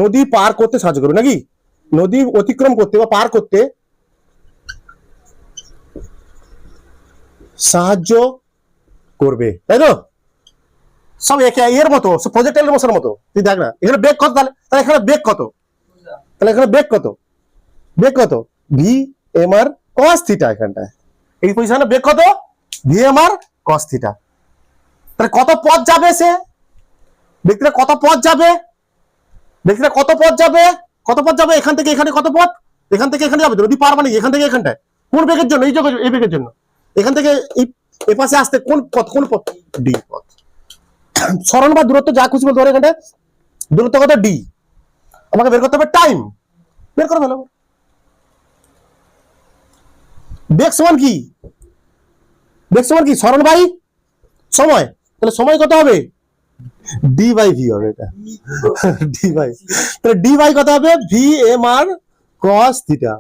নদী পার করতে সাহায্য করবে নাকি, নদী অতিক্রম করতে বা পার করতে সাহায্য করবে, তাই তো? সব এর মতো, প্রজেক্টাইল মোশনের মতো। তুই দেখ না এখানে বেগ কত, তাহলে তাহলে এখানে বেগ কত,
সোজা
তাহলে এখানে বেগ কত, বেগ কত V M R cos theta, এখানটায় এই পজিশনে বেগ কত V M R cos theta. তাহলে কত পথ যাবে সে, ব্যক্তিরা কত পথ যাবে, ব্যক্তিরা কত পথ যাবে, কত পথ যাবে এখান থেকে এখানে, কত পথ এখান থেকে এখানে যাবে তো, নদী পার মানে এখান থেকে এখানটায় কোন বেগের জন্য, এই বেগের জন্য এখান থেকে এই পাশে আসতে কোন পথ, কোন পথ ডি পথ। সরণ বা দূরত্ব যা খুশি বলতে পারে, এখানটা দূরত্ব কত ডি, আমাকে বের করতে হবে টাইম, বের করে ফেলো। বেগ সমান কি, বেগ সমান কি সরণ বাই সময়, তাহলে সময় কত হবে ডি বাই ভি হবে, এটা ডি বাই, তাহলে ডি বাই কত হবে V M R cos theta,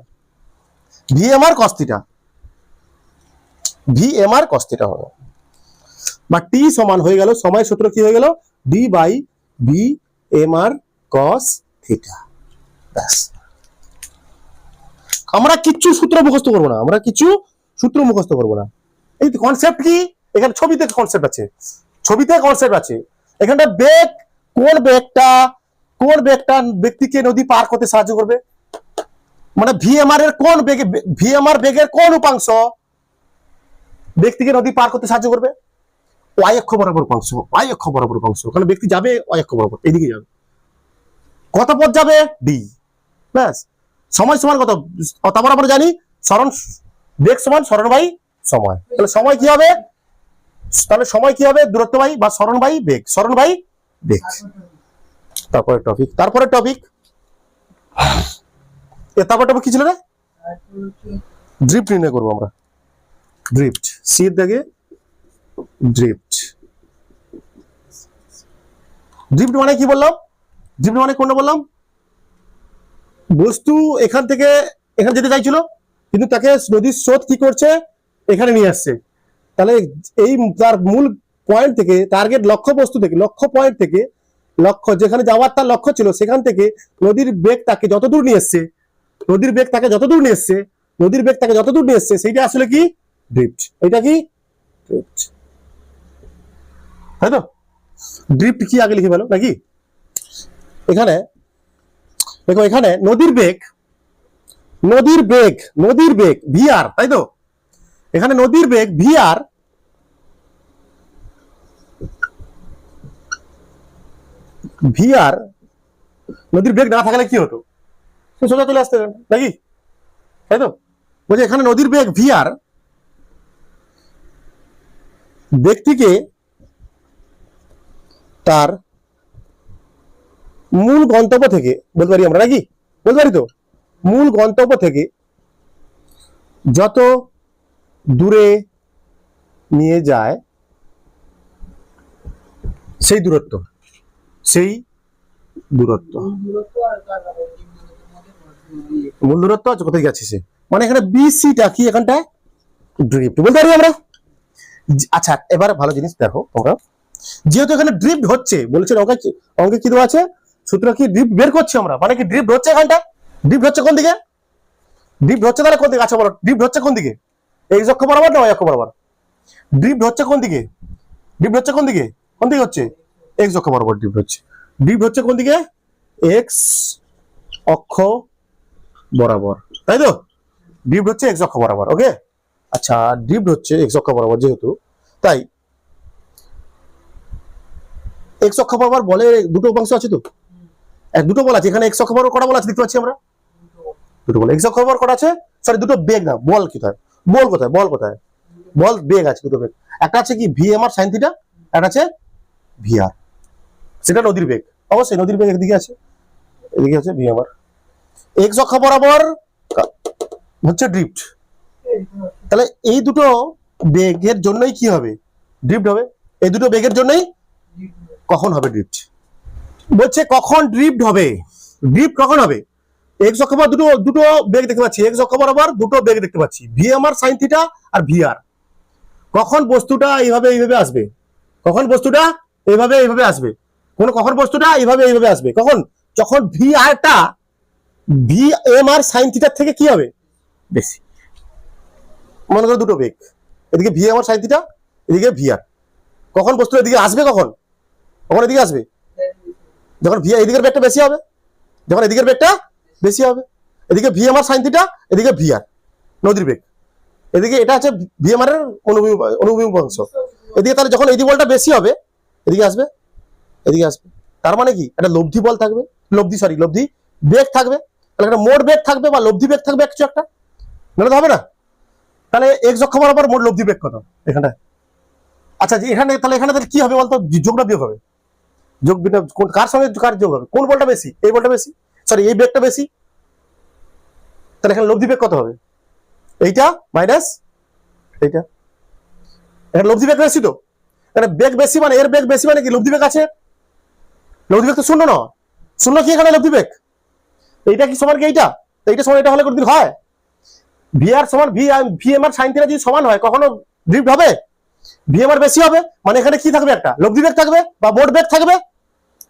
V M R cos theta, V M R cos theta হবে, বা টি সমান হয়ে গেল, সময় সূত্র কি হয়ে গেল D by V M R cos theta. ব্যাস, আমরা কিচ্ছু সূত্র মুখস্থ করবো না, আমরা কিছু সূত্র মুখস্থ করবো না। এই কনসেপ্ট কি, এখানে ছবিতে কনসেপ্ট আছে, ছবিতে কনসেপ্ট আছে। এখানটা বেগ, কোন বেগটা ব্যক্তিকে নদী পার করতে সাহায্য করবে, মানে ভিএমআর এর কোন বেগে, ভিএমআর বেগের কোন উপাংশ ব্যক্তিকে নদী পার করতে সাহায্য করবে, ওয়াই অক্ষ বরাবর উপাংশ, ওয়াই অক্ষ বরাবর উপাংশ, কারণ ব্যক্তি যাবে ওয়াই অক্ষ বরাবর, এদিকে যাবে, কত পথ যাবে ডি, ব্যাস। সময় সমান কত, তারপর আমরা জানি সরণ বেগ সমান সরণ বাই সময়, তাহলে সময় কি হবে, তাহলে সময় কি হবে দূরত্ব বাই বা সরণ বাই বেগ, সরণ বাই বেগ। তারপরে টপিক কি ছিল রে, ড্রিফট নির্ণয় করবো আমরা, ড্রিফট সি এর দাগে, ড্রিফট, ড্রিফট মানে কি বললাম, ড্রিফট মানে কোনটা বললাম, বস্তু এখান থেকে এখানে যেতে চাইছিল কিন্তু তাকে নদীর স্রোত কি করছে এখানে নিয়ে আসছে, তাহলে এই তার মূল পয়েন্ট থেকে, টার্গেট লক্ষ্য বস্তু থেকে, লক্ষ্য পয়েন্ট থেকে, লক্ষ্য যেখানে যাওয়ার তার লক্ষ্য ছিল সেখান থেকে নদীর বেগ তাকে যতদূর নিয়ে এসছে, নদীর বেগ তাকে যতদূর নিয়ে এসছে, নদীর বেগ তাকে যতদূর নিয়ে এসছে, সেইটা আসলে কি ড্রিফট, এটা কি ড্রিফট, তাই তো? ড্রিফট কি আগে লিখে ফেলো নাকি, এখানে দেখো, এখানে নদীর বেগ ভিআর, তাই তো? এখানে নদীর বেগ ভিআর, নদীর বেগ না থাকলে কি হতো, সোজা চলে আসতে নাকি, তাই তো? বলছে এখানে নদীর বেগ ভিআর ব্যক্তিকে তার মূল গন্তব্য থেকে, বলতে পারি আমরা নাকি, বলতে পারি তো, মূল গন্তব্য থেকে যত দূরে নিয়ে যায় সেই দূরত্ব,
দূরত্ব আর কার
মূল দূরত্ব কোথায় গেছে সে, মানে এখানে বিসিটা কি এখানটায় ড্রিফট, বলতে পারি আমরা। আচ্ছা এবার ভালো জিনিস দেখো তোমরা, যেহেতু এখানে ড্রিফট হচ্ছে বলছে, অঙ্কে কি দেওয়া আছে সূত্র, কি ড্রিফট বের করছি আমরা, মানে কি ড্রিফট হচ্ছে এখানটা, ড্রিফট হচ্ছে কোন দিকে, ড্রিফট হচ্ছে তাহলে কোন দিকে, আচ্ছা বলো ড্রিফট হচ্ছে কোন দিকে, এক্স অক্ষ বরাবর না ওয়াই অক্ষ বরাবর, ড্রিফট হচ্ছে কোন দিকে, ড্রিফট হচ্ছে কোন দিকে, কোন দিকে হচ্ছে এক্স অক্ষ বরাবর ড্রিফট হচ্ছে, ড্রিফট হচ্ছে কোন দিকে এক্স অক্ষ বরাবর, তাই তো? ড্রিফট হচ্ছে এক্স অক্ষ বরাবর, ওকে। আচ্ছা ড্রিফট হচ্ছে এক্স অক্ষ বরাবর যেহেতু, তাই এক্স অক্ষ বরাবর বলে দুটো উপাংশ আছে তো, দুটো বল আছে এখানে, এক্স অক্ষ বরাবর কটা বল আছে দেখতে পাচ্ছি আমরা, দুটো বল, এক্স অক্ষ বরাবর কটা আছে, সরি দুটো বেগ না, বল কোথায়, বল বেগ আছে দুটো বেগ, একটা আছে কি ভিএমআর সাইন থিটা, একটা আছে ভিআর, সেটা নদীর বেগ, অবশ্যই নদীর বেগ একদিকে আছে, এদিকে আছে ভিএমআর, এক্স অক্ষ বরাবর হচ্ছে ড্রিফট। তাহলে এই দুটো বেগের জন্যই কি হবে? ড্রিফট হবে। এই দুটো বেগের জন্যই কখন হবে ড্রিফট? বলছে কখন ড্রিফট হবে? ড্রিফট কখন হবে? এক্স অক্ষ বরাবর দুটো দুটো বেগ দেখতে পাচ্ছি, এক্স অক্ষ বরাবর দুটো বেগ দেখতে পাচ্ছি, ভিএমআর সাইন থিটা আর ভিআর। কখন বস্তুটা এইভাবে এইভাবে আসবে? কখন বস্তুটা এইভাবে এইভাবে আসবে? কখন বস্তুটা এইভাবে এইভাবে আসবে? কখন? যখন ভিআরটা ভিএমআর সাইন থিটার থেকে কি হবে? বেশি। মনে করো দুটো বেগ, এদিকে ভিএমআর সাইন থিটা, এদিকে ভিআর। কখন বস্তুটা এদিকে আসবে? কখন কখন এদিকে আসবে? যখন ভি এদিকের বেগটা বেশি হবে, যখন এদিকের বেগটা বেশি হবে। এদিকে ভিএমআর সাইন থিটা, এদিকে ভিআর নদীর বেগ, এদিকে এটা হচ্ছে ভিএমআর এর অনুভূমিক অংশ। এদিকে তাহলে যখন এই বলটা বেশি হবে এদিকে আসবে, এদিকে আসবে। তার মানে কি? একটা লব্ধি বল থাকবে, লব্ধি বেগ থাকবে। তাহলে একটা মোট বেগ থাকবে বা লব্ধি বেগ থাকবে কিছু একটা, নাহলে তো হবে না। তাহলে এক্স অক্ষ বরাবর মোট লব্ধি বেগ কত এখানটা? আচ্ছা এখানে তাহলে এখানে কি হবে বলতো? যোগ না বিয়োগ হবে? যোগ বিয়োগ কার সঙ্গে কার যোগ হবে? কোন বলটা বেশি? এই বলটা বেশি, সরি এই বেগটা বেশি। তাহলে এখানে লব্ধি বেগ কত হবে? এইটা মাইনাস এইটা। এখানে লব্ধি বেগ বেশি, তো এখানে বেগ বেশি মানে এর বেগ বেশি মানে কি লব্ধি বেগ আছে? লব্ধি বেগ তো শূন্য না, শূন্য কি এখানে লব্ধি বেগ? এইটা কি সমান কি এইটা? এইটা সমান এটা হলে কোনদিন হয়? ভিআর সমান ভিএমআর সাইন থিটা যদি সমান হয় কখনো ড্রিফট হবে? ভিএমআর বেশি হবে মানে এখানে কি থাকবে? একটা লব্ধি বেগ থাকবে বা মোট বেগ থাকবে।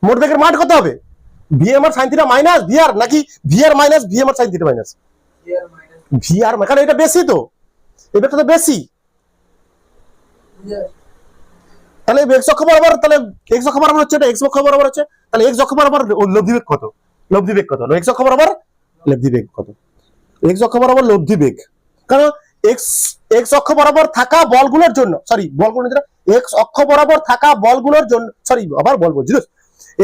মোট বেগের মান কত হবে? VMR sine theta minus VR, নাকি VR minus VMware sine theta minus VR? কারণ এটা বেশি, তো এই বেগটা তো বেশি। তাহলে এক্স অক্ষ বরাবর, তাহলে এক্স অক্ষ বরাবর হচ্ছে, এটা এক্স অক্ষ বরাবর হচ্ছে, তাহলে এক্স অক্ষ বরাবর লব্ধি বেগ কত? লব্ধি বেগ কত? এক্স অক্ষ বরাবর লব্ধি বেগ কত? এক্স অক্ষ বরাবর লব্ধি বেগ। কারণ এক্স অক্ষ বরাবর থাকা বলগুলোর জন্য, সরি বলগুলোর জন্য, এক্স অক্ষ বরাবর থাকা বলগুলোর জন্য, সরি আবার বল বলছি,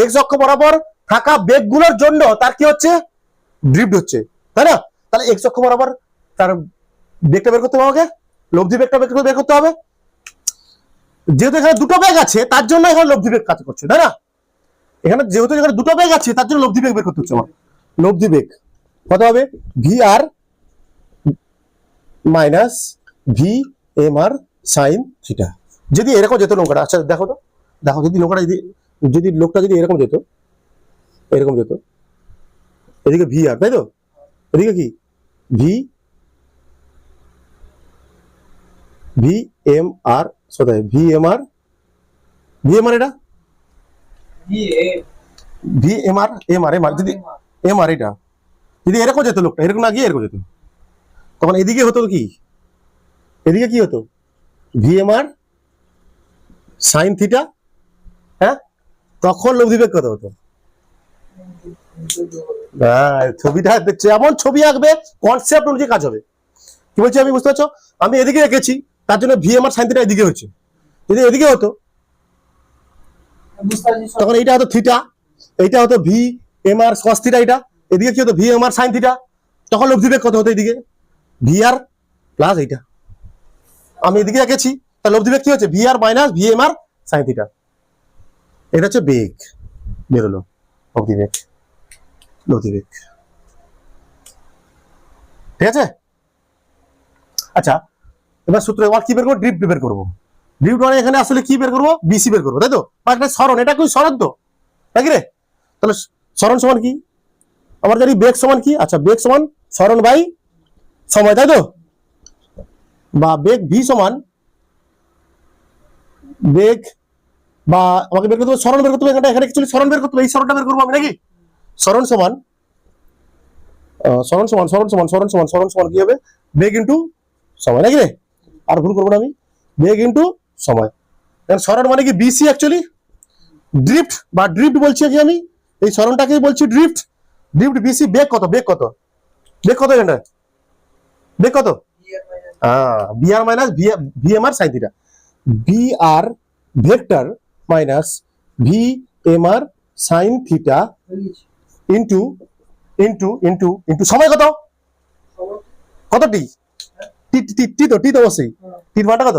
এক্স অক্ষ বরাবর থাকা বেগগুলোর জন্য তার কি হচ্ছে? ড্রিফট হচ্ছে, তাই না? তাহলে এক্স অক্ষ বরাবর তার বেগটা বের করতে হবে আমাকে, লব্ধি বেগটা বের করতে হবে। যেহেতু এখানে দুটো বেগ আছে তার জন্য এখানে লব্ধি বেগ কাজ করছে, তাই না? এখানে যেহেতু এখানে দুটো বেগ আছে তার জন্য লব্ধি বেগ বের করতে হচ্ছে আমার। লব্ধি বেগ কত হবে? VR minus VMware sine theta. যদি এরকম যেত নৌকাটা, আচ্ছা দেখো তো, দেখো যদি নৌকাটা যদি লোকটা যদি এরকম যেত, এরকম যেত, এদিকে ভিআর, তাই তো? এদিকে কি ভিএমআর, সদাই ভিএমআর, ভিএমআর এটা ভিএমআর এমআর এমআর, যদি এমআর এটা যদি এরকম যেত লোকটা, এরকম না গিয়ে এরকম যেত, তখন এদিকে হতো কি? এদিকে কি হতো? ভিএমআর সাইন থিটা, হ্যাঁ? তখন লব্ধি বেগ কত হতো? ছবিটা দেখছে এমন ছবি আঁকবে, কনসেপ্ট অনুযায়ী কাজ হবে। কি বলছি আমি, বুঝতে পারছো? আমি এদিকে রেখেছি তার জন্য ভিএমআর সাইন থিটা এদিকে হচ্ছে। যদি এদিকে হতো তখন এইটা হতো থিটা, এইটা হতো ভিএমআর কস থিটা, এটা এদিকে কি হতো? VMware sine theta. তখন লব্ধি বেগ কত হতো? এদিকে ভিআর প্লাস এইটা, আমি এদিকে রেখেছি, তার লব্ধি বেগ কি হচ্ছে? VR minus VMware sine theta. এটা হচ্ছে বেগ, বেরোলো লব্ধি বেগ, লব্ধি বেগ, ঠিক আছে? আচ্ছা এবার সূত্র এবার কি বের করবো? ড্রিফট বের করবো। ড্রিফট মানে এখানে আসলে কি বের করবো? বিসি বের করবো, তাই তো? বা একটা সরণ, এটা কি সরণ তো, নাকি রে? তাহলে সরণ সমান কি? আমার জানি বেগ সমান কি? আচ্ছা বেগ সমান সরণ বাই সময়, তাই তো? বা বেগ ভি সমান বেগ, বা আমাকে বের করতে হবে সরণ বের করতে হবে। এখানে অ্যাকচুয়ালি সরণ বের করতে হবে, এই সরণটা বের করবো আমি, নাকি? সরণ সমান কি হবে? বেগ ইন্টু সময়, নাকি রে? আর ভুল করবো না আমি, বেগ ইন্টু সময়। সরণ মানে কি? বিসি অ্যাকচুয়ালি ড্রিফট বা ড্রিফট বলছি কি আমি, এই সরণটাকেই বলছি ড্রিফট। ড্রিফট বিসি, বেগ কত? বেগ কত? বেগ কত এখানে? বেগ কত? B R minus VMware sine theta. B R vector minus VMware sine theta into into into into সময় কত? কত টি? টি তো, টি তো অবশ্যই। টির মানটা কত?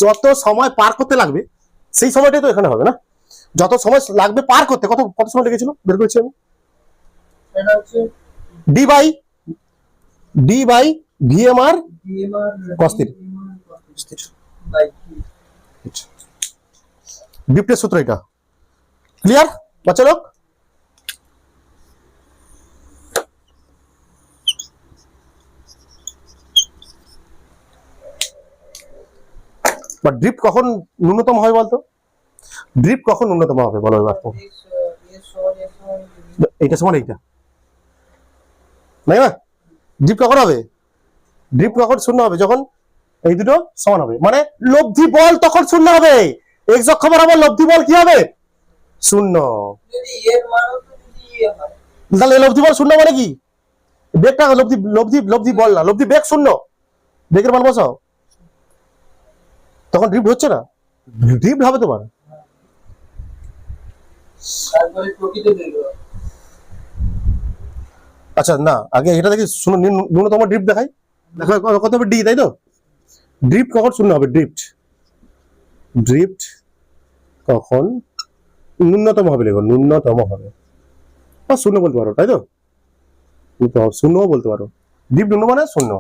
যত সময় পার করতে লাগবে সেই সময়টাই তো এখানে হবে না? যত সময় লাগবে পার করতে, কত কত সময় লেগেছিল বের করেছি আমি, D by D by VMR
DMR
cos theta।
By
ড্রিফটের সূত্র এটা। ক্লিয়ার বাচ্চা লোক? বা ড্রিফট কখন ন্যূনতম হবে বলতো? ড্রিফট কখন ন্যূনতম হবে বলো এবার তো? এইটা সমান এইটা, নাই না? ড্রিফট কখন হবে? ড্রিফট কখন শূন্য হবে? যখন এই দুটো সমান হবে, মানে লব্ধি বল তখন শূন্য হবে। এক্স অক্ষ বরাবর লব্ধি বল কি হবে? শূন্য।
যদি এর মানও তো যদি হয়
তাহলে এই লব্ধি বল শূন্য মানে কি? বেগটা লব্ধি লব্ধি লব্ধি বল না, লব্ধি বেগ শূন্য। বেগের মান বসাও, তখন ড্রিফট হচ্ছে না। ড্রিফট হবে তোমার।
তারপরে প্রকৃত বেগ হবে।
আচ্ছা না, আগে এটা দেখি শুনো, ন্যূনতম ড্রিফট দেখাই। দেখো কত হবে? ডি, তাই তো? ড্রিফট কখন শূন্য হবে? ড্রিফট ড্রিফট কখন ন্যূনতম হবে? দেখো ন্যূনতম হবে, বা শূন্য বলতে পারো, তাই তো? শূন্যও বলতে পারো। ড্রিফট ন্যূনতম মানে শূন্য।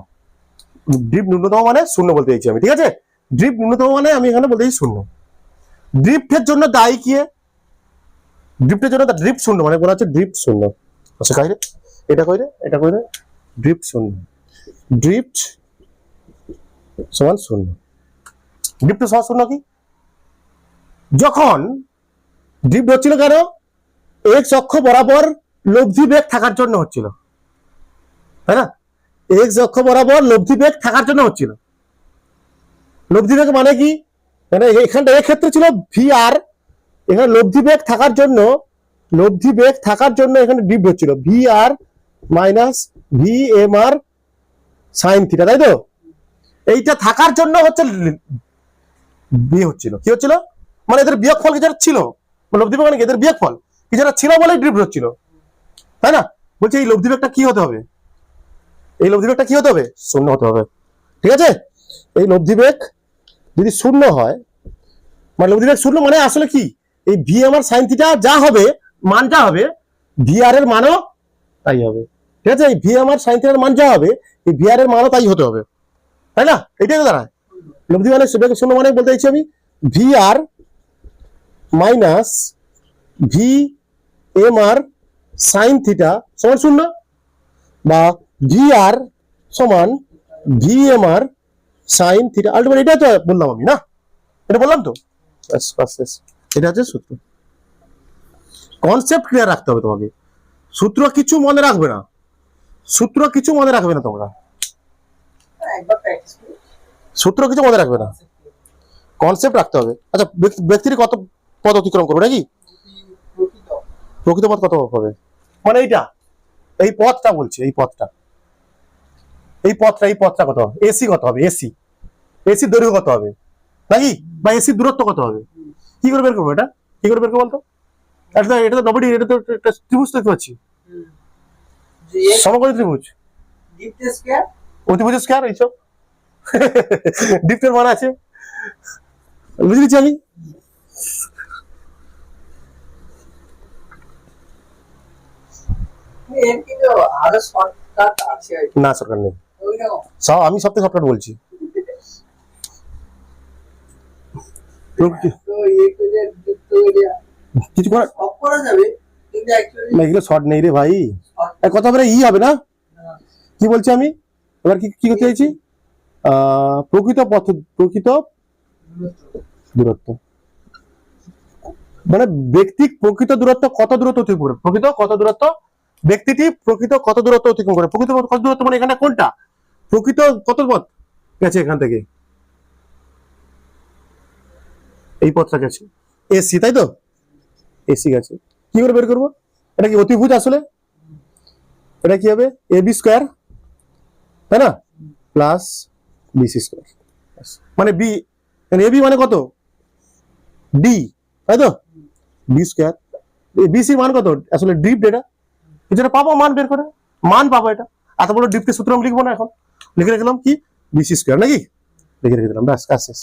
ড্রিফট ন্যূনতম মানে শূন্য বলতে চাইছি আমি, ঠিক আছে? ড্রিফট ন্যূনতম মানে আমি এখানে বলতে চাইছি শূন্য। ড্রিফটের জন্য দায়ী কি? ড্রিফটের জন্য ড্রিফট শূন্য মানে বলা হচ্ছে ড্রিফট শূন্য। আচ্ছা কাইরে এটা কইরে, এটা কইরে, ড্রিফট শূন্য। ড্রিফট সমান শূন্য। ড্রিফট সমান শূন্য কি? যখন ড্রিফট হচ্ছিল কেন? এক্স অক্ষ বরাবর লব্ধি বেগ থাকার জন্য হচ্ছিল, তাই না? এক্স অক্ষ বরাবর লব্ধি বেগ থাকার জন্য হচ্ছিল। লব্ধি বেগ মানে কি? মানে এখানটা ক্ষেত্রে ছিল ভি আর, এখানে লব্ধি বেগ থাকার জন্য, লব্ধি বেগ থাকার জন্য এখানে ড্রিফট হচ্ছিল ভি আর মাইনাস ভি এম আর সাইন থিটা, তাই তো? এইটা থাকার জন্য হচ্ছে বিয়ে হচ্ছিল। কি হচ্ছিল? মানে এদের বিয়োগ ফল কিছু ছিল, লব্ধি বেগ মানে এদের বিয়োগ ফল কিছু ছিল বলে ড্রিফট হচ্ছিল, তাই না? বলছি এই লব্ধি বেগটা কি হতে হবে? এই লব্ধি বেগটা কি হতে হবে? শূন্য হতে হবে, ঠিক আছে? এই লব্ধি বেগ যদি শূন্য হয়, মানে লব্ধি বেগ শূন্য মানে আসলে কি? এই ভি আমার সাইন থিটা যা হবে, মানটা হবে, ভি আর এর মানও তাই হবে, ঠিক আছে? এই ভি আমার সাইন থিটার মান যা হবে, এই ভি আর এর মানও তাই হতে হবে, তাই না? এটাই তো দাঁড়ায় লব্ধি মানে শূন্য মানে বলতে চাইছি আমি ভি আর মাইনাস ভি এম আর সাইন থিটা সমান শূন্য, বা ভি আর সমান ভি এম আর সাইন থিটা। আলটিমেট এটা তো বললাম আমি, না? এটা বললাম তো, এটা হচ্ছে সূত্র। কনসেপ্ট ক্লিয়ার রাখতে হবে তোমাকে। সূত্র কিছু মনে রাখবে না, সূত্র কিছু মনে রাখবে না তোমরা,
একবার প্র্যাকটিস করি।
সূত্র কিছু মনে রাখবে না, কনসেপ্ট রাখতে হবে। আচ্ছা ব্যক্তির কত পদ অতিক্রম করবে নাকি?
প্রকৃত
প্রকৃত পথ কত হবে? মানে এইটা, এই পথটা বলছে, এই পথটা, এই পথটা, এই পথটা কত হবে? এসি কত হবে? এসি, এসি দৈর্ঘ্য কত হবে নাকি? বা এসি দূরত্ব কত হবে? কি করে বের করবো এটা? কি করে বের করবো বলতো? এটা তো নবডি, এটা তো একটা ত্রিভুজ দেখতে পাচ্ছি,
যে
সমকোণী ত্রিভুজ,
ডিপথ স্কয়ার
অতিভুজ স্কয়ার, এইসব ডিপ্টের মান আছে, বুঝেছি আমি।
এর কিন্তু আরো শর্টকাট আছে আর কি।
না সরকার নেই,
ওইরকম
সব আমি সব থেকে শর্টকাট বলছি।
তো এই করে যুক্ত এরিয়া
কিছু করার
সব করা যাবে, কিন্তু অ্যাকচুয়ালি
না, এগুলো শর্ট নেই রে ভাই। এক কথা বলে ই হবে না, কি বলছি আমি এবার? কি কি করতে চাইছি? প্রকৃত পথ, প্রকৃত দূরত্ব মানে ব্যক্তিক প্রকৃত দূরত্ব কত দূরত্ব অতিক্রম করে, প্রকৃত কত দূরত্ব ব্যক্তিটি প্রকৃত কত দূরত্ব অতিক্রম করে। প্রকৃত কত দূরত্ব মানে এখানে কোনটা? প্রকৃত কত পথ গেছে এখান থেকে? এই পথটা গেছে এসি, তাই তো? এসি গেছে। কি করে বের করবো? এটা কি অতিভুজ আসলে? এটা কি হবে? এ বি স্কোয়ার, তাই না? প্লাস বিসি স্কোয়ার, মানে বি, এ বি মানে কত? ডি, তাই তো? বি স্কোয়ার, বিসি মান কত? আসলে ড্রিফট, এটা যেটা পাবো মান বের করে, মান পাবো এটা। এত বড় ড্রিফটের সূত্র আমি লিখবো না, এখন লিখে রেখেলাম কি? বিসি স্কোয়ার নাকি? লিখে রেখে দিলাম, ব্যাস কাজ শেষ।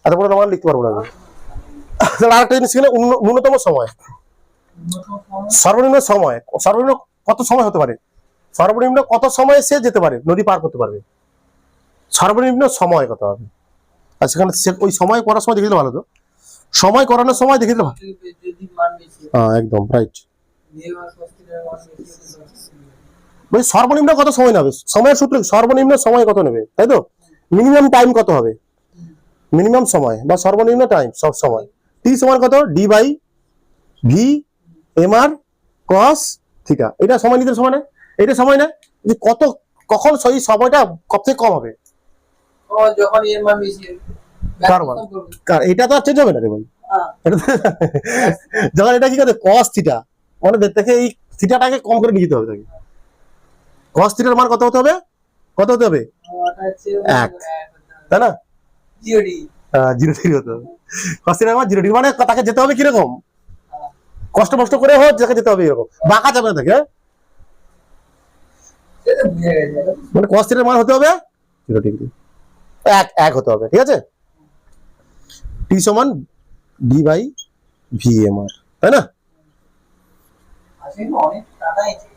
এত বড় মান লিখতে পারবো না আমি। আরেকটা জিনিস ছিল ন্যূনতম সময়, সর্বনিম্ন সময়। সর্বনিম্ন কত সময় হতে পারে? সর্বনিম্ন কত সময়ে সে যেতে পারে, নদী পার করতে পারবে, সর্বনিম্ন সময় কত হবে। আর সেখানে ওই সময় করার সময় দেখে দিলে ভালো, তো সময় করানোর সময় দেখে দিলে ভালো।
যদি মান বেশি
হ্যাঁ একদম রাইট।
নেওয়ার কষ্টের মান বেশি
ওই সর্বনিম্ন কত সময় নেবে, সময়ের সূত্র সর্বনিম্ন সময় কত নেবে, তাই তো। মিনিমাম টাইম কত হবে, মিনিমাম সময় বা সর্বনিম্ন টাইম সব সময়। টি সমান কত, D by V M R cos theta. এটা সময় নিতে সময় নেয়, এটা সময় নেয় যে কত, কখন সেই সময়টা কত থেকে কম হবে।
ও যখন এর মান বেশি হবে
কার মান? এটা তো আর চেঞ্জ হবে না রে ভাই।
হ্যাঁ
যখন এটা কি করে কস থিটা, মানে থেকে এই থিটাটাকে কম করে নিয়ে যেতে হবে তাকে। কস থিটার মান কত হতে হবে, কত হতে হবে,
ওটা হচ্ছে
এক, তাই না।
জিওডি
0 ডিগ্রি হতে হবে, কস থিটার মান 0 ডিগ্রি, মানে তাকে যেতে হবে কিরকম, কষ্ট মষ্ট করে হোক যাকে যেতে হবে এরকম, বাঁকা যাবে না তাকে।
সেটা বুঝে গেছে
মানে cos থিটার মান হতে হবে 0 ডিগ্রি, এক হতে হবে, ঠিক আছে। টি সমান ডি বাই ভি এম আর, তাই না।
আসলে অনেক টাকা আছে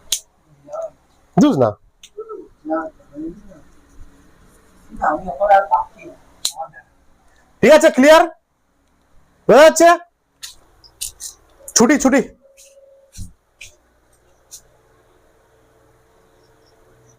বুঝছ না।
আমি এখন আর বাকি না
ঠিক আছে, ক্লিয়ার হয়ে যাচ্ছে। ছুটি ছুটি।